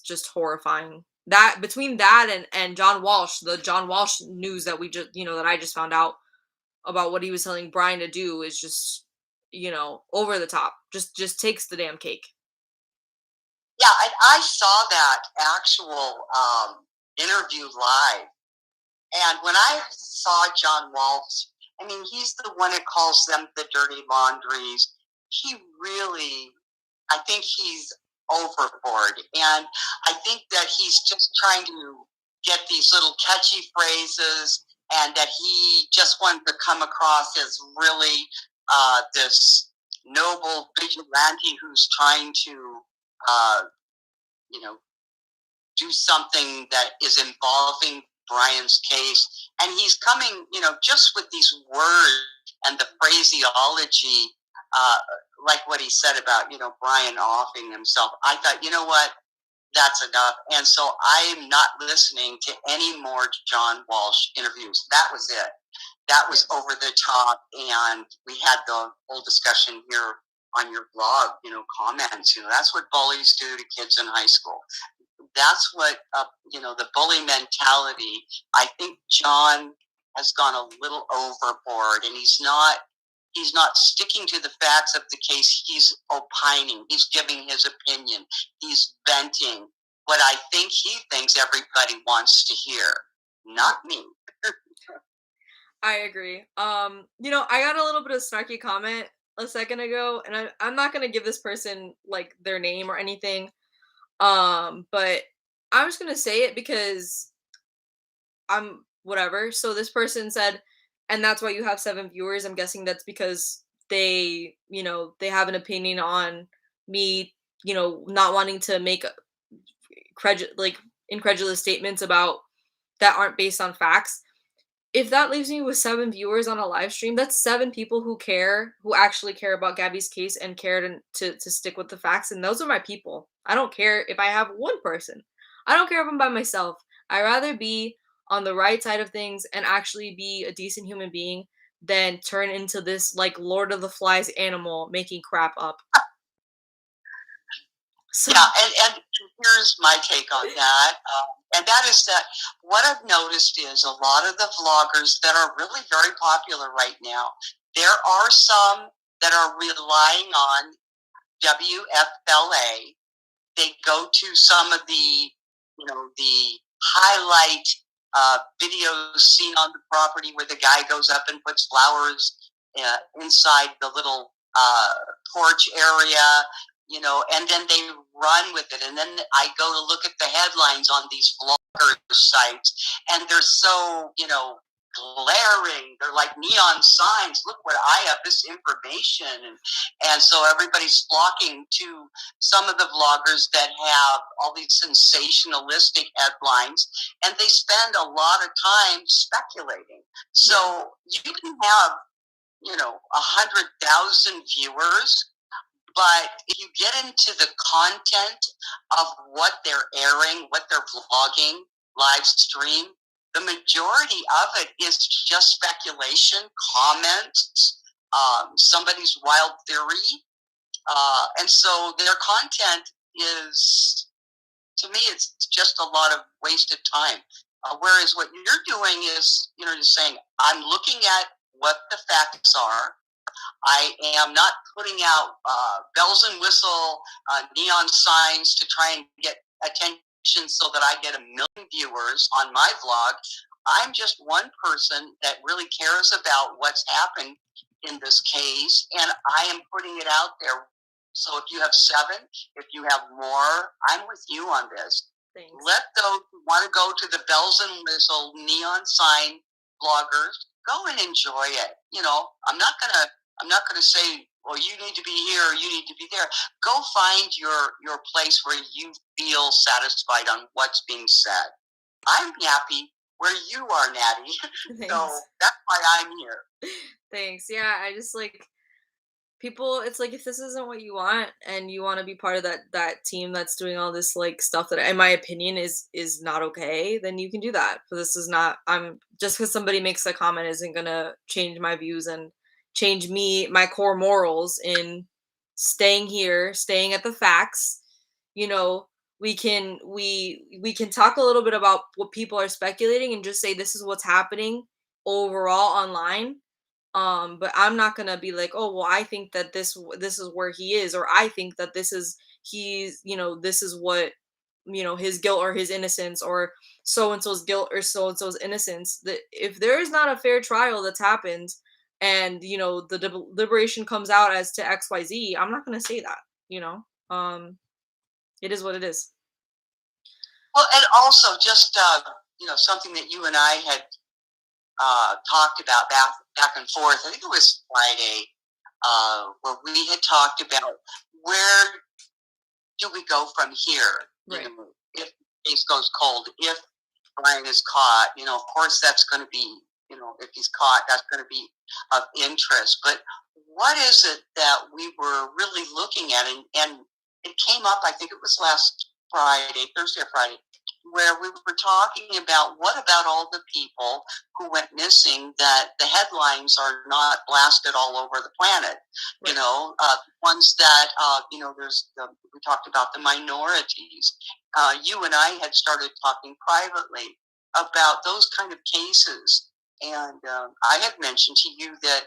just horrifying. That between that and John Walsh, the John Walsh news that we just that I just found out about what he was telling Brian to do is just over the top. Just takes the damn cake. Yeah, and I saw that actual interview live. And when I saw John Walsh, I mean, he's the one that calls them the dirty laundries. He really, I think he's overboard. And I think that he's just trying to get these little catchy phrases, and that he just wanted to come across as really this noble vigilante who's trying to, uh, you know, do something that is involving Brian's case. And he's coming, just with these words and the phraseology, like what he said about, Brian offing himself. I thought, you know what? That's enough. And so I'm not listening to any more John Walsh interviews. That was it. That was over the top. And we had the whole discussion here on your blog, comments. That's what bullies do to kids in high school. That's what, the bully mentality. I think John has gone a little overboard, and he's not sticking to the facts of the case. He's opining. He's giving his opinion. He's venting what I think he thinks everybody wants to hear. Not me. I agree. I got a little bit of snarky comment a second ago, and I'm not gonna give this person like their name or anything. But I'm just gonna say it because I'm whatever. So this person said, and that's why you have 7 viewers. I'm guessing that's because they have an opinion on me, not wanting to make incredulous statements about that aren't based on facts. If that leaves me with 7 viewers on a live stream, that's 7 people who actually care about Gabby's case and care to stick with the facts. And those are my people. I don't care if I have one person. I don't care if I'm by myself. I'd rather be on the right side of things and actually be a decent human being than turn into this like Lord of the Flies animal making crap up. So. Yeah, and here's my take on that. And that is that what I've noticed is a lot of the vloggers that are really very popular right now, there are some that are relying on WFLA. They go to some of the, the highlight videos seen on the property where the guy goes up and puts flowers inside the little porch area, and then they run with it. And then I go to look at the headlines on these vlogger sites, and they're so, glaring. They're like neon signs. Look what I have, this information. And so everybody's flocking to some of the vloggers that have all these sensationalistic headlines, and they spend a lot of time speculating. So you can have, 100,000 viewers, but if you get into the content of what they're airing, what they're vlogging, live stream, the majority of it is just speculation, comments, somebody's wild theory. And so their content is, to me, it's just a lot of wasted time. Whereas what you're doing is, just saying, I'm looking at what the facts are. I am not putting out bells and whistle neon signs to try and get attention so that I get 1 million viewers on my vlog. I'm just one person that really cares about what's happened in this case, and I am putting it out there. So if you have 7, if you have more, I'm with you on this. Thanks. Let those who want to go to the bells and whistle neon sign bloggers, go and enjoy it. I'm not gonna say, well, you need to be here or you need to be there. Go find your place where you feel satisfied on what's being said. I'm happy where you are, Natty. So that's why I'm here. Thanks. Yeah, I just like people, it's like if this isn't what you want and you want to be part of that team that's doing all this like stuff that in my opinion is not okay, then you can do that. But this is not, I'm just because somebody makes a comment isn't gonna change my views and change my core morals in staying here, staying at the facts. You know, we can talk a little bit about what people are speculating and just say this is what's happening overall online, but I'm not gonna be like, oh well, I think that this is where he is, or I think that this is he's, this is what, his guilt or his innocence, or so and so's guilt or so and so's innocence. That if there is not a fair trial that's happened, and the deliberation comes out as to XYZ, I'm not gonna say that. you know um it is what it is. Well, and also just something that you and I had talked about back and forth. I think it was Friday, where we had talked about where do we go from here. Right. If the case goes cold, if Brian is caught, of course that's going to be, if he's caught, that's going to be of interest. But what is it that we were really looking at? And it came up, I think it was last Friday, Thursday or Friday, where we were talking about what about all the people who went missing that the headlines are not blasted all over the planet. Right. Ones that, we talked about the minorities. You and I had started talking privately about those kind of cases. And I had mentioned to you that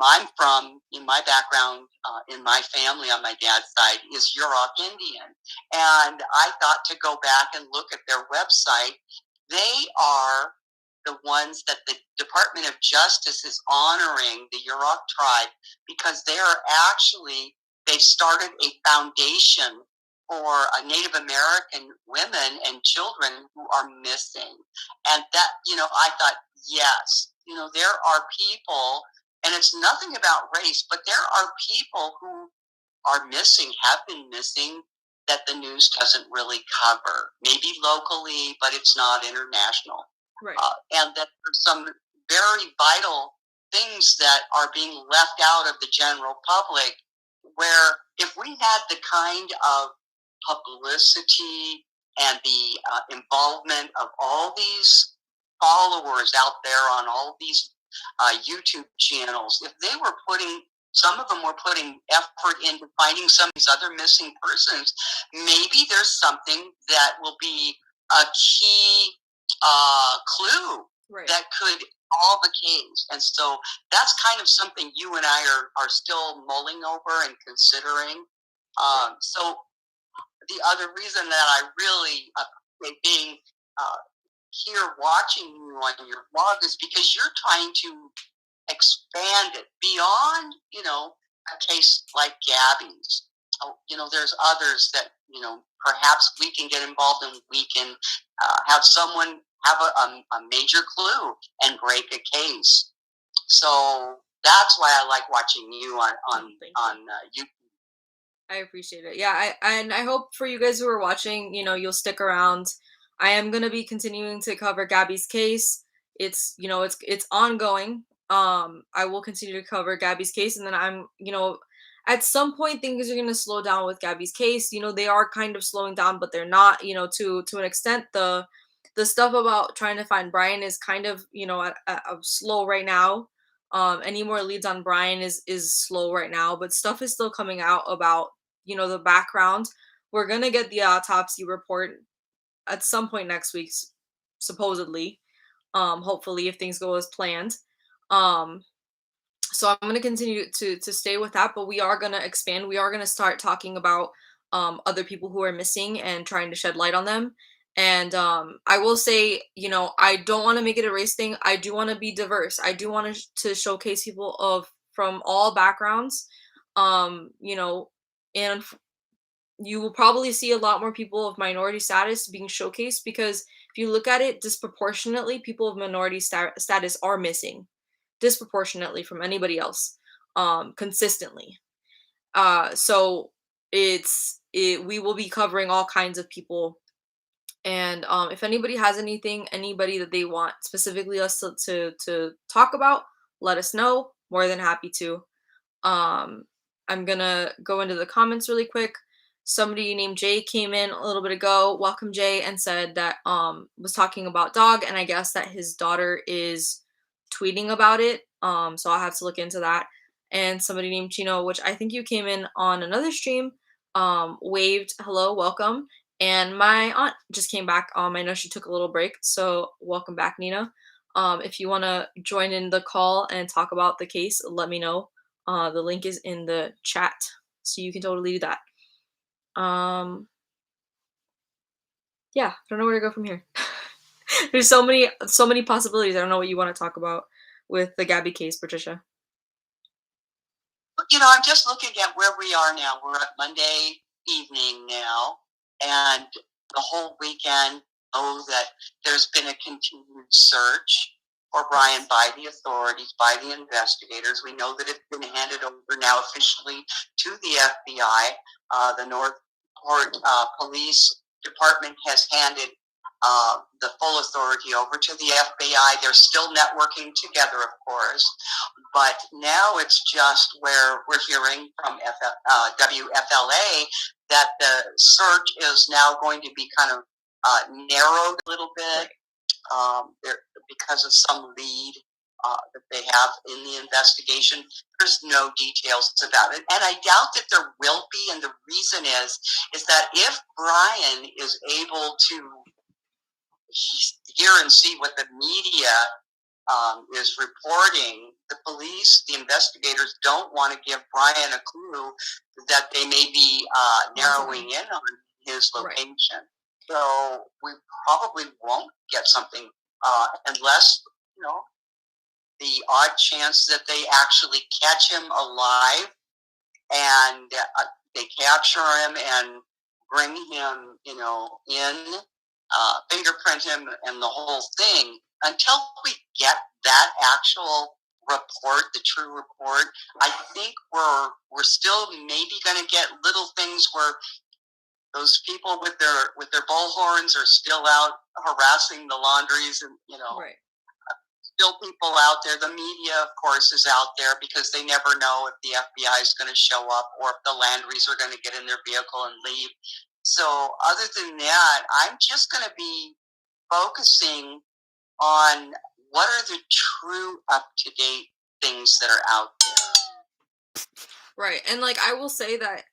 I'm from, in my background, in my family on my dad's side is Yurok Indian. And I thought to go back and look at their website. They are the ones that the Department of Justice is honoring, the Yurok tribe, because they've started a foundation for Native American women and children who are missing. And that, I thought, yes, there are people, and it's nothing about race, but there are people who are missing, have been missing, that the news doesn't really cover. Maybe locally, but it's not international. Right. And that there's some very vital things that are being left out of the general public, where if we had the kind of publicity and the involvement of all these followers out there on all these YouTube channels, if they were some of them were putting effort into finding some of these other missing persons, maybe there's something that will be a key clue. Right. That could solve the case. And so that's kind of something you and I are still mulling over and considering. So the other reason that I really being here watching you on your blog is because you're trying to expand it beyond, a case like Gabby's. There's others that, perhaps we can get involved and we can have someone have a major clue and break a case. So that's why I like watching you on YouTube. I appreciate it. Yeah, I hope for you guys who are watching, you'll stick around. I am gonna be continuing to cover Gabby's case. It's it's ongoing. I will continue to cover Gabby's case, and then I'm at some point things are gonna slow down with Gabby's case. They are kind of slowing down, but they're not. To an extent, the stuff about trying to find Brian is kind of at slow right now. Any more leads on Brian is slow right now, but stuff is still coming out about the background. We're gonna get the autopsy report at some point next week, supposedly. Hopefully, if things go as planned. So I'm going to continue to stay with that, but we are going to expand. We are going to start talking about other people who are missing and trying to shed light on them. And I will say, I don't want to make it a race thing. I do want to be diverse. I do want to showcase people from all backgrounds. And you will probably see a lot more people of minority status being showcased, because if you look at it disproportionately, people of minority status are missing disproportionately from anybody else, consistently. So we will be covering all kinds of people. And if anybody has anybody that they want specifically us to talk about, let us know. More than happy to. I'm gonna go into the comments really quick. Somebody named Jay came in a little bit ago. Welcome, Jay, and said that was talking about dog, and I guess that his daughter is tweeting about it. So I'll have to look into that. And somebody named Chino, which I think you came in on another stream, waved hello, welcome. And my aunt just came back. I know she took a little break, so welcome back, Nina. If you want to join in the call and talk about the case, let me know. The link is in the chat, so you can totally do that. Yeah, I don't know where to go from here. There's so many possibilities. I don't know what you want to talk about with the Gabby case, Patricia. I'm just looking at where we are now. We're at Monday evening now, and the whole weekend, that there's been a continued search for Brian by the authorities, by the investigators. We know that it's been handed over now officially to the FBI. The Northport Police Department has handed the full authority over to the FBI. They're still networking together, of course, but now it's just where we're hearing from WFLA that the search is now going to be kind of narrowed a little bit because of some lead that they have in the investigation. There's no details about it, and I doubt that there will be. And the reason is that if Brian is able to hear and see what the media is reporting, the police, the investigators don't want to give Brian a clue that they may be narrowing in on his location. Right. So we probably won't get something unless, the odd chance that they actually catch him alive and they capture him and bring him, in, fingerprint him and the whole thing. Until we get that actual report, the true report, I think we're still maybe going to get little things where those people with their bullhorns are still out harassing the Laundries, and right. Still people out there. The media, of course, is out there because they never know if the FBI is going to show up or if the Laundries are going to get in their vehicle and leave. So other than that, I'm just going to be focusing on what are the true up-to-date things that are out there. Right. And I will say that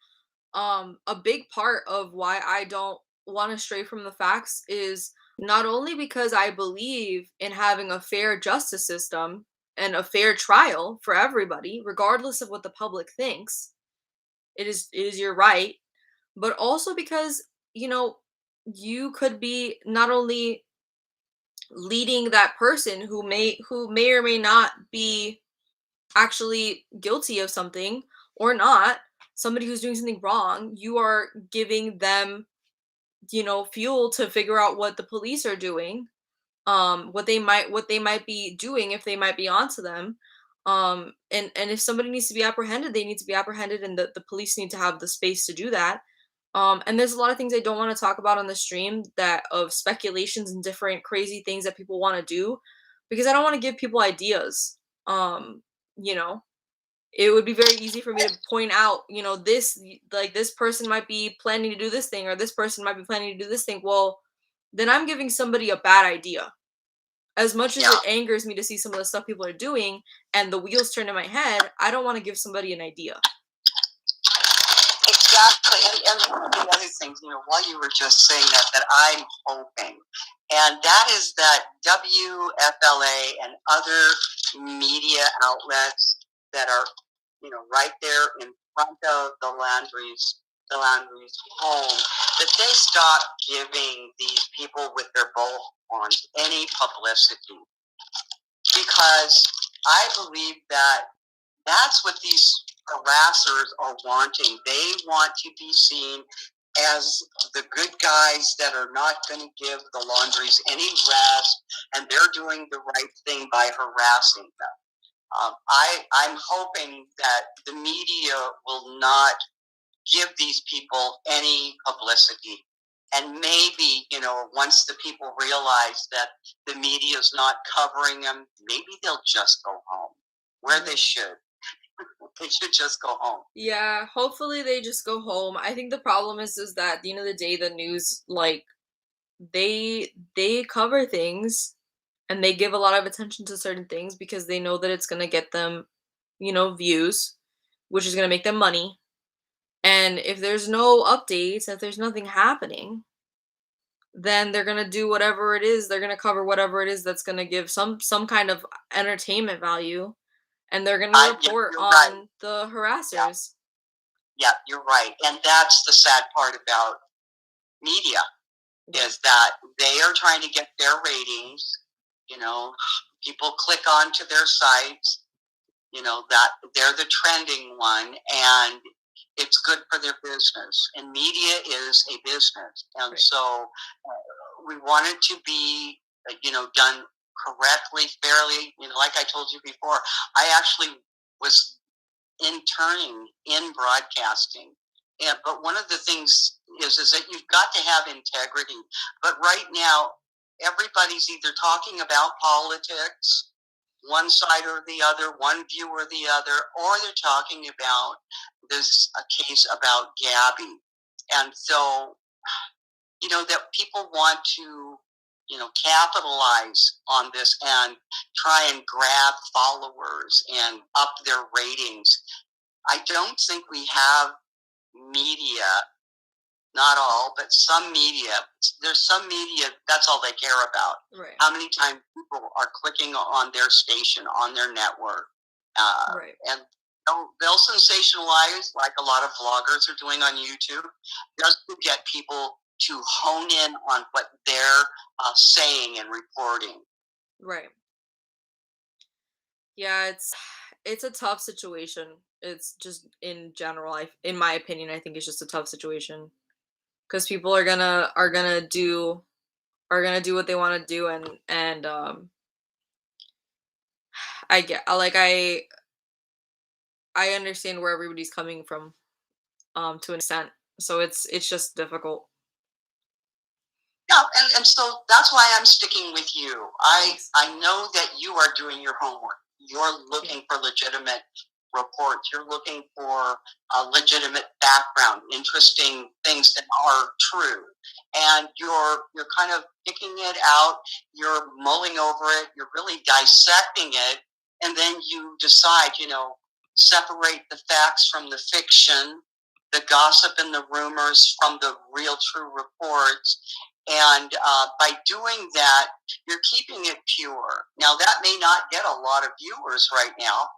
a big part of why I don't want to stray from the facts is not only because I believe in having a fair justice system and a fair trial for everybody, regardless of what the public thinks. It is your right, but also because, you could be not only leading that person who may or may not be actually guilty of something or not, somebody who's doing something wrong, you are giving them, fuel to figure out what the police are doing, what they might be doing, if they might be onto them. And if somebody needs to be apprehended, they need to be apprehended, and the police need to have the space to do that. And there's a lot of things I don't want to talk about on the stream, that of speculations and different crazy things that people want to do, because I don't want to give people ideas. It would be very easy for me to point out, this person might be planning to do this thing, or this person might be planning to do this thing. Well, then I'm giving somebody a bad idea. As much as it angers me to see some of the stuff people are doing and the wheels turn in my head, I don't want to give somebody an idea. Exactly. And one of the other things, while you were just saying that I'm hoping, and that is that WFLA and other media outlets that are, right there in front of the Laundrie's home, that they stop giving these people with their bullhorns any publicity. Because I believe that that's what these harassers are wanting. They want to be seen as the good guys that are not going to give the Laundries any rest, and they're doing the right thing by harassing them. I'm hoping that the media will not give these people any publicity. And maybe, once the people realize that the media is not covering them, maybe they'll just go home where they should. They should just go home. Yeah, hopefully they just go home. I think the problem is that at the end of the day, the news, like, they cover things and they give a lot of attention to certain things because they know that it's gonna get them, views, which is gonna make them money. And if there's no updates, if there's nothing happening, then they're gonna do whatever it is. They're gonna cover whatever it is that's gonna give some kind of entertainment value, and they're gonna report You're on right. the harassers. Yeah, you're right. And that's the sad part about media, is that they are trying to get their ratings. People click onto their sites, that they're the trending one, and it's good for their business. And media is a business. And so we want it to be, done correctly, fairly. Like I told you before, I actually was interning in broadcasting. But one of the things is that you've got to have integrity. But right now, everybody's either talking about politics, one side or the other, one view or the other, or they're talking about a case about Gabby. And so, that people want to, capitalize on this and try and grab followers and up their ratings. I don't think we have media, not all, but some media. There's some media, that's all they care about. Right. How many times people are clicking on their station, on their network. And they'll sensationalize, like a lot of vloggers are doing on YouTube, just to get people to hone in on what they're saying and reporting. Right. Yeah, it's a tough situation. It's just in general, in my opinion, I think it's just a tough situation because people are gonna do what they want to do, and I understand where everybody's coming from, to an extent. So it's just difficult. Yeah, and so that's why I'm sticking with you. I know that you are doing your homework. You're looking for legitimate reports. You're looking for a legitimate background, interesting things that are true, and you're kind of picking it out. You're mulling over it. You're really dissecting it, and then you decide. Separate the facts from the fiction, the gossip and the rumors from the real, true reports. And by doing that, you're keeping it pure. Now, that may not get a lot of viewers right now.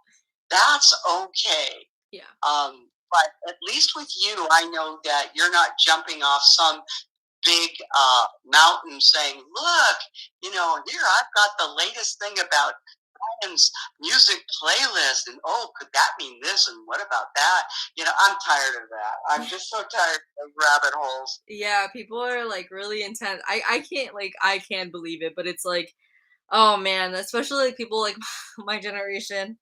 That's okay. Yeah. But at least with you, I know that you're not jumping off some big mountain saying, look, here, I've got the latest thing about Brian's music playlist, and could that mean this, and what about that? I'm tired of that. I'm just so tired of rabbit holes. Yeah, people are like really intense. I can't believe it, but it's like, oh man, especially like people like my generation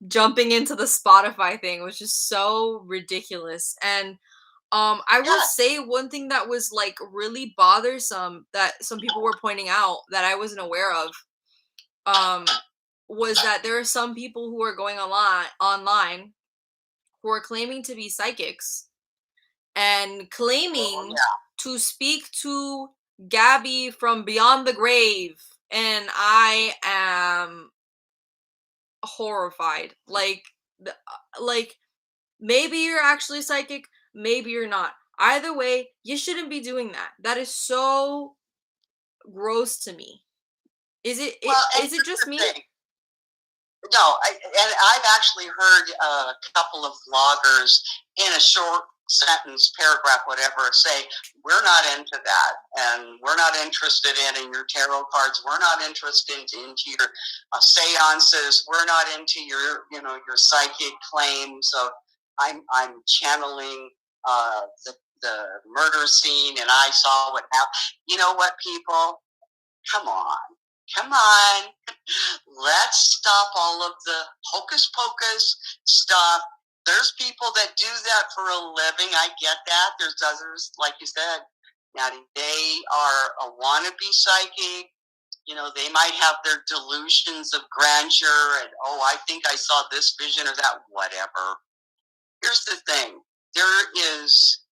jumping into the Spotify thing was just so ridiculous. And I will say one thing that was like really bothersome that some people were pointing out that I wasn't aware of, was that there are some people who are going online who are claiming to be psychics and claiming to speak to Gabby from beyond the grave, and I am horrified. Like maybe you're actually psychic, maybe you're not. Either way, you shouldn't be doing that. That is so gross to me. Is it just me? No, and I've actually heard a couple of vloggers in a short sentence, paragraph, whatever, say, we're not into that, and we're not interested in your tarot cards. We're not interested into your seances. We're not into your psychic claims of I'm channeling the murder scene, and I saw what happened. You know what, people? Come on. Come on. Let's stop all of the hocus pocus stuff. There's people that do that for a living. I get that. There's others, like you said, Natty, they are a wannabe psychic. You know, they might have their delusions of grandeur and, oh, I think I saw this vision or that, whatever. Here's the thing. There is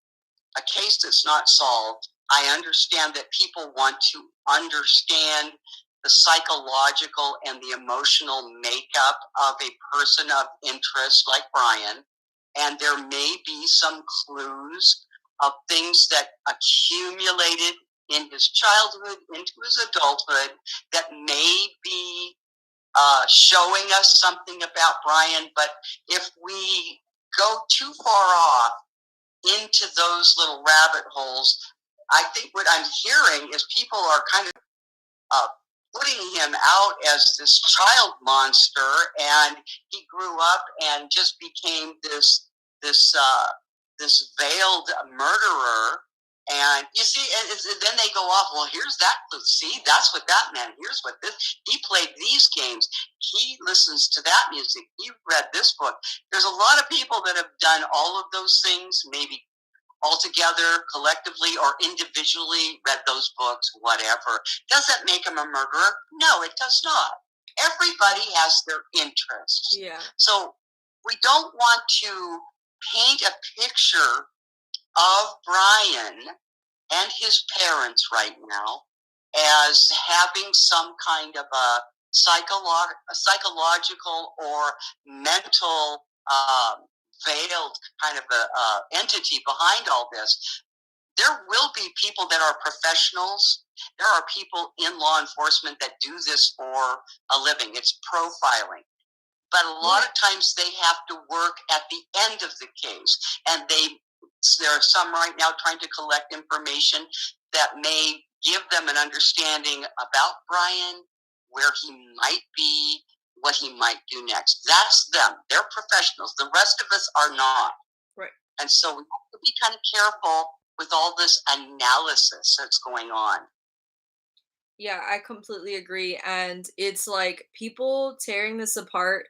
a case that's not solved. I understand that people want to understand the psychological and the emotional makeup of a person of interest like Brian, and there may be some clues of things that accumulated in his childhood into his adulthood that may be showing us something about Brian. But if we go too far off into those little rabbit holes, I think what I'm hearing is people are kind of putting him out as this child monster, and he grew up and just became this veiled murderer. And you see, and then they go off, well, here's that. See, that's what that meant. Here's what this, he played these games. He listens to that music. He read this book. There's a lot of people that have done all of those things, maybe all together, collectively, or individually, read those books, whatever. Does that make him a murderer? No, it does not. Everybody has their interests. Yeah. So we don't want to paint a picture of Brian and his parents right now as having some kind of a psychological or mental veiled kind of a entity behind all this. There will be people that are professionals. There are people in law enforcement that do this for a living. It's profiling. But a lot of times they have to work at the end of the case, and there are some right now trying to collect information that may give them an understanding about Brian, where he might be, what he might do next. That's them. They're professionals. The rest of us are not. Right. And so we have to be kind of careful with all this analysis that's going on. Yeah, I completely agree. And it's like people tearing this apart.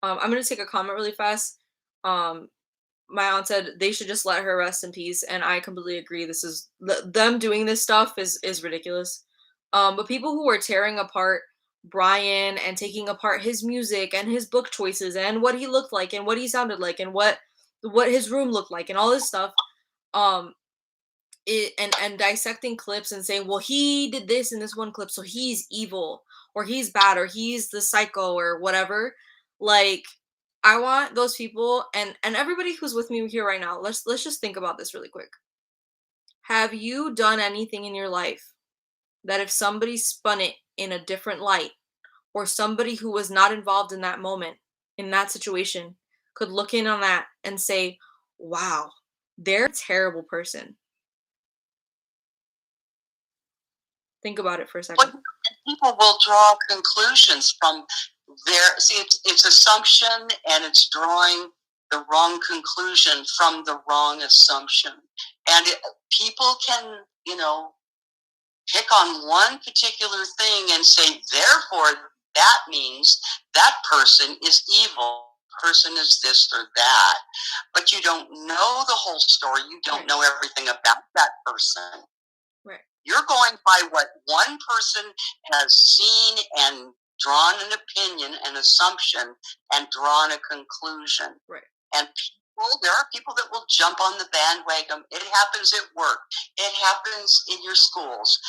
I'm going to take a comment really fast. My aunt said they should just let her rest in peace, and I completely agree. This is them doing this stuff is ridiculous. But people who are tearing apart Brian and taking apart his music and his book choices and what he looked like and what he sounded like and what his room looked like and all this stuff, and dissecting clips and saying, well, he did this in this one clip, so he's evil or he's bad or he's the psycho or whatever. Like, I want those people and everybody who's with me here right now, let's just think about this really quick. Have you done anything in your life that if somebody spun it in a different light, or somebody who was not involved in that moment, in that situation, could look in on that and say, wow, they're a terrible person? Think about it for a second. Well, people will draw conclusions from their, see, it's assumption, and it's drawing the wrong conclusion from the wrong assumption. And people can, pick on one particular thing and say, therefore, that means that person is evil, person is this or that. But you don't know the whole story. You don't know everything about that person. Right. You're going by what one person has seen and drawn an opinion, an assumption, and drawn a conclusion. Right. And there are people that will jump on the bandwagon. It happens at work. It happens in your schools.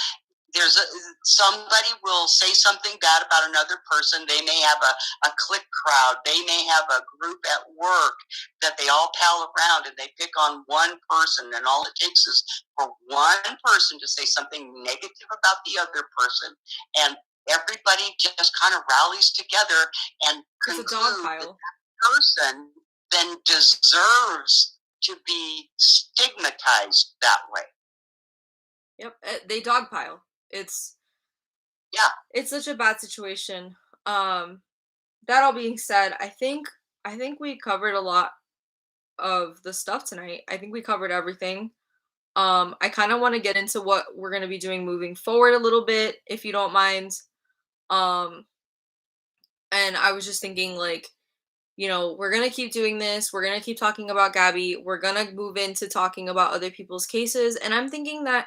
Somebody will say something bad about another person. They may have a clique crowd. They may have a group at work that they all pal around, and they pick on one person, and all it takes is for one person to say something negative about the other person, and everybody just kind of rallies together and conclude that person then deserves to be stigmatized that way. Yep, they dogpile. It's such a bad situation. That all being said, I think we covered a lot of the stuff tonight. I think we covered everything. I kind of want to get into what we're going to be doing moving forward a little bit, if you don't mind. Um, and I was just thinking, like, we're going to keep doing this. We're going to keep talking about Gabby. We're going to move into talking about other people's cases. And I'm thinking that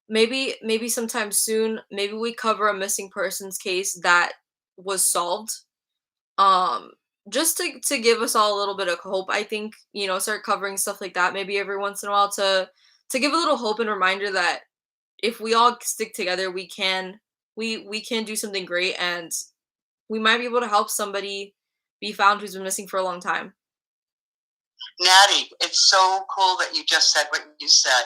maybe sometime soon, maybe we cover a missing persons case that was solved. Um, just to give us all a little bit of hope, I think, start covering stuff like that maybe every once in a while to give a little hope and reminder that if we all stick together, we can do something great, and we might be able to help somebody be found who's been missing for a long time. Natty, it's so cool that you just said what you said.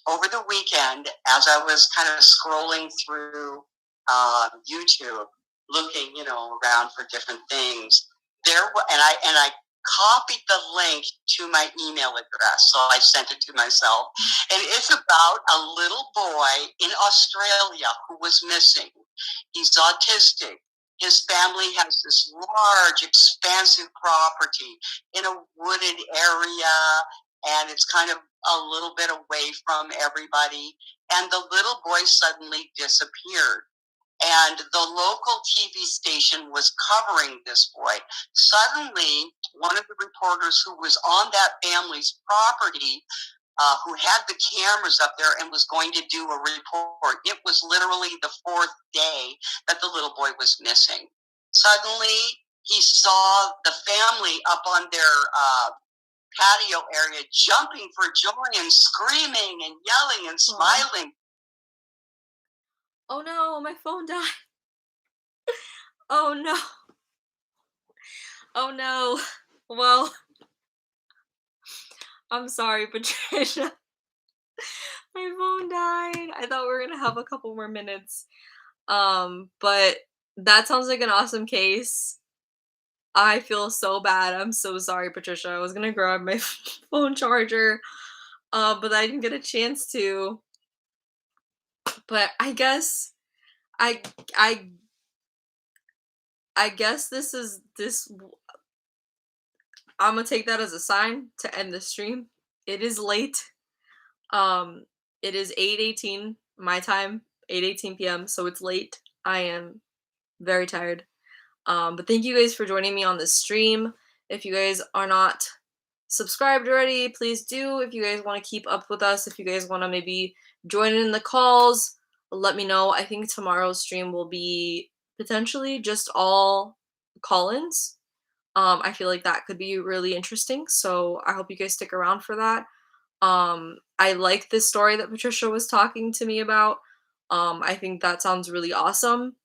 Over the weekend, as I was kind of scrolling through YouTube, looking, around for different things, and I copied the link to my email address, so I sent it to myself. And it's about a little boy in Australia who was missing. He's autistic. His family has this large, expansive property in a wooded area, and it's kind of a little bit away from everybody. And the little boy suddenly disappeared. And the local TV station was covering this boy. Suddenly, one of the reporters who was on that family's property, who had the cameras up there and was going to do a report. It was literally the 4th day that the little boy was missing. Suddenly, he saw the family up on their patio area jumping for joy and screaming and yelling and smiling. Oh no, my phone died. Oh no. Oh no. Well, I'm sorry, Patricia. My phone died. I thought we were gonna have a couple more minutes. But that sounds like an awesome case. I feel so bad. I'm so sorry, Patricia. I was gonna grab my phone charger, but I didn't get a chance to. But I guess I guess this. I'm gonna take that as a sign to end the stream. It is late. It is 8:18 my time, 8:18 p.m. So it's late. I am very tired. But thank you guys for joining me on this stream. If you guys are not subscribed already, please do. If you guys want to keep up with us, if you guys want to maybe join in the calls, let me know. I think tomorrow's stream will be potentially just all call-ins. I feel like that could be really interesting, so I hope you guys stick around for that. I like this story that Patricia was talking to me about. I think that sounds really awesome.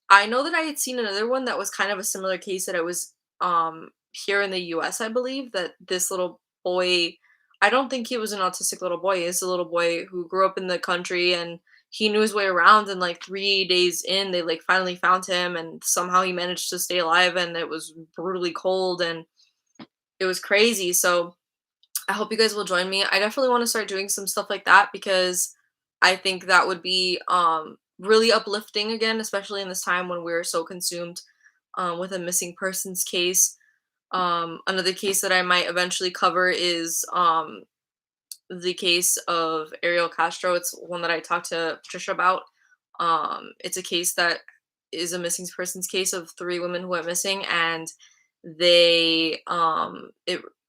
I know that I had seen another one that was kind of a similar case that I was here in the US, I believe, that this little boy, I don't think he was an autistic little boy. He's a little boy who grew up in the country, and he knew his way around, and like 3 days in, they like finally found him, and somehow he managed to stay alive, and it was brutally cold and it was crazy. So I hope you guys will join me. I definitely want to start doing some stuff like that because I think that would be really uplifting again, especially in this time when we're so consumed with a missing persons case. Another case that I might eventually cover is the case of Ariel Castro. It's one that I talked to Patricia about. It's a case that is a missing persons case of 3 women who went missing, and they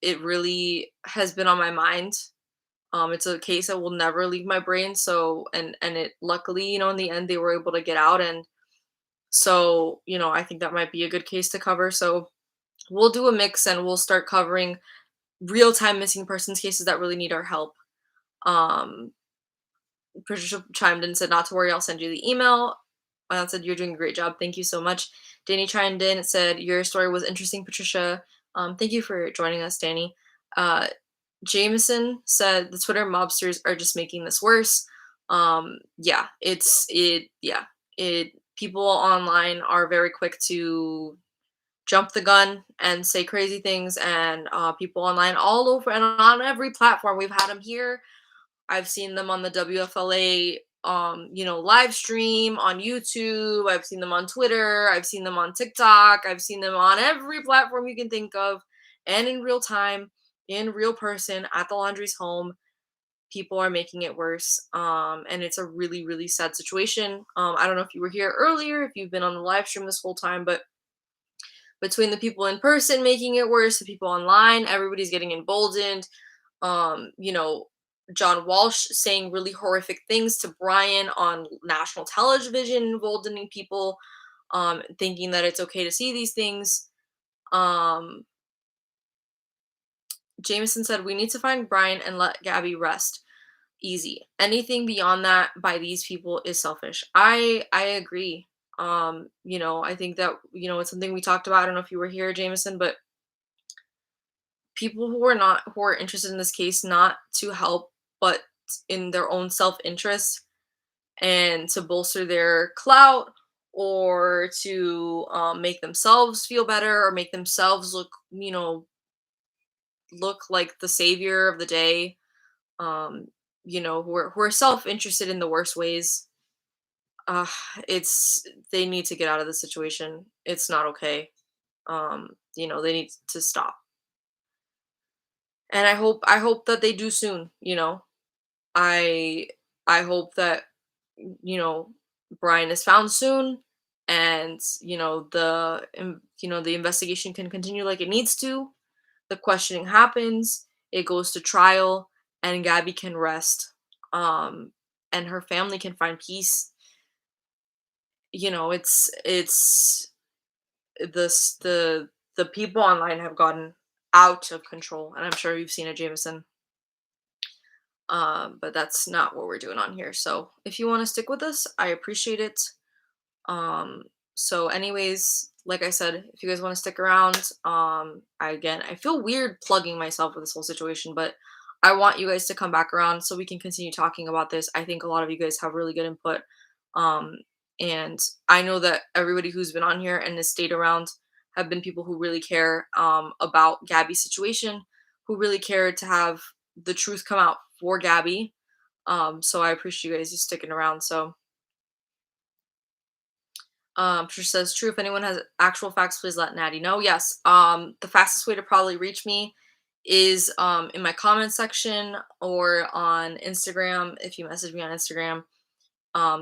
it really has been on my mind. It's a case that will never leave my brain. So and it luckily, in the end they were able to get out, and so I think that might be a good case to cover. So we'll do a mix and we'll start covering real-time missing persons cases that really need our help. Patricia chimed in and said, not to worry, I'll send you the email. I said, you're doing a great job. Thank you so much. Danny chimed in and said, your story was interesting, Patricia. Thank you for joining us, Danny. Jameson said, the Twitter mobsters are just making this worse. Yeah, people online are very quick to jump the gun and say crazy things, and people online all over and on every platform. We've had them here. I've seen them on the WFLA live stream on YouTube. I've seen them on Twitter. I've seen them on TikTok. I've seen them on every platform you can think of, and in real time, in real person, at the Laundrie's home. people are making it worse. And it's a really, really sad situation. I don't know if you were here earlier, if you've been on the live stream this whole time, but between the people in person making it worse, the people online, everybody's getting emboldened. You know, John Walsh saying really horrific things to Brian on national television, emboldening people, thinking that it's okay to see these things. Jameson said, we need to find Brian and let Gabby rest. Easy. Anything beyond that by these people is selfish. I agree. You know, I think that, you know, it's something we talked about. I don't know if you were here, Jameson, but people who are interested in this case, not to help, but in their own self-interest and to bolster their clout or to make themselves feel better or make themselves look, you know, look like the savior of the day, um, you know, who are self-interested in the worst ways. Uh, it's they need to get out of the situation. It's not okay. You know, they need to stop. And I hope that they do soon, you know. I I hope that, you know, Brian is found soon and, you know, you know, the investigation can continue like it needs to. The questioning happens, it goes to trial, and Gabby can rest. Um and her family can find peace. You know, it's this the people online have gotten out of control, and I'm sure you've seen it, Jameson. But that's not what we're doing on here. So if you want to stick with us, I appreciate it. So anyways, like I said, if you guys want to stick around, I feel weird plugging myself with this whole situation, but I want you guys to come back around so we can continue talking about this. I think a lot of you guys have really good input. Um, and I know that everybody who's been on here and has stayed around have been people who really care about Gabby's situation, who really care to have the truth come out for Gabby. So I appreciate you guys just sticking around. So Trish says, true. If anyone has actual facts, please let Natty know. Yes. The fastest way to probably reach me is in my comment section or on Instagram. If you message me on Instagram,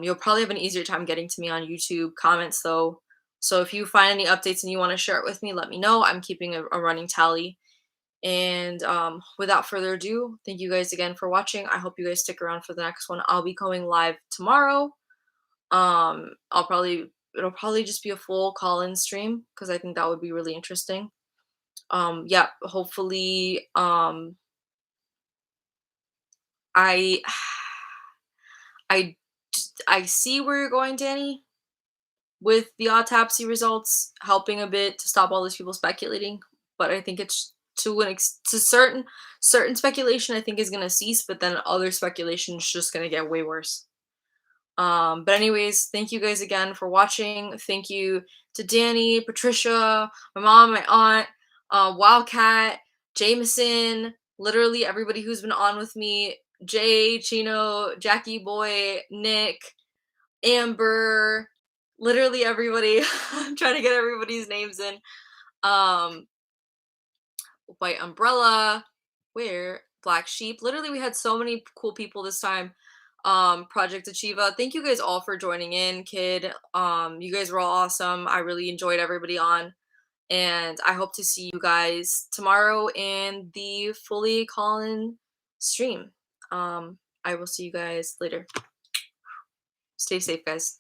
you'll probably have an easier time getting to me on YouTube comments though. So if you find any updates and you want to share it with me, let me know. I'm keeping a running tally. And without further ado, thank you guys again for watching. I hope you guys stick around for the next one. I'll be going live tomorrow. It'll probably just be a full call-in stream because I think that would be really interesting. Yeah, hopefully I I I see where you're going, Danny, with the autopsy results helping a bit to stop all these people speculating, but I think it's to certain speculation I think is going to cease, but then other speculation is just going to get way worse. But anyways, thank you guys again for watching. Thank you to Danny, Patricia, my mom, my aunt, Wildcat, Jameson, literally everybody who's been on with me, Jay, Chino, Jackie Boy, Nick, Amber, literally everybody. I'm trying to get everybody's names in. White Umbrella, Black Sheep. Literally, we had so many cool people this time. Project Achieva. Thank you guys all for joining in, Kid. You guys were all awesome. I really enjoyed everybody on. And I hope to see you guys tomorrow in the fully call-in stream. I will see you guys later. Stay safe, guys.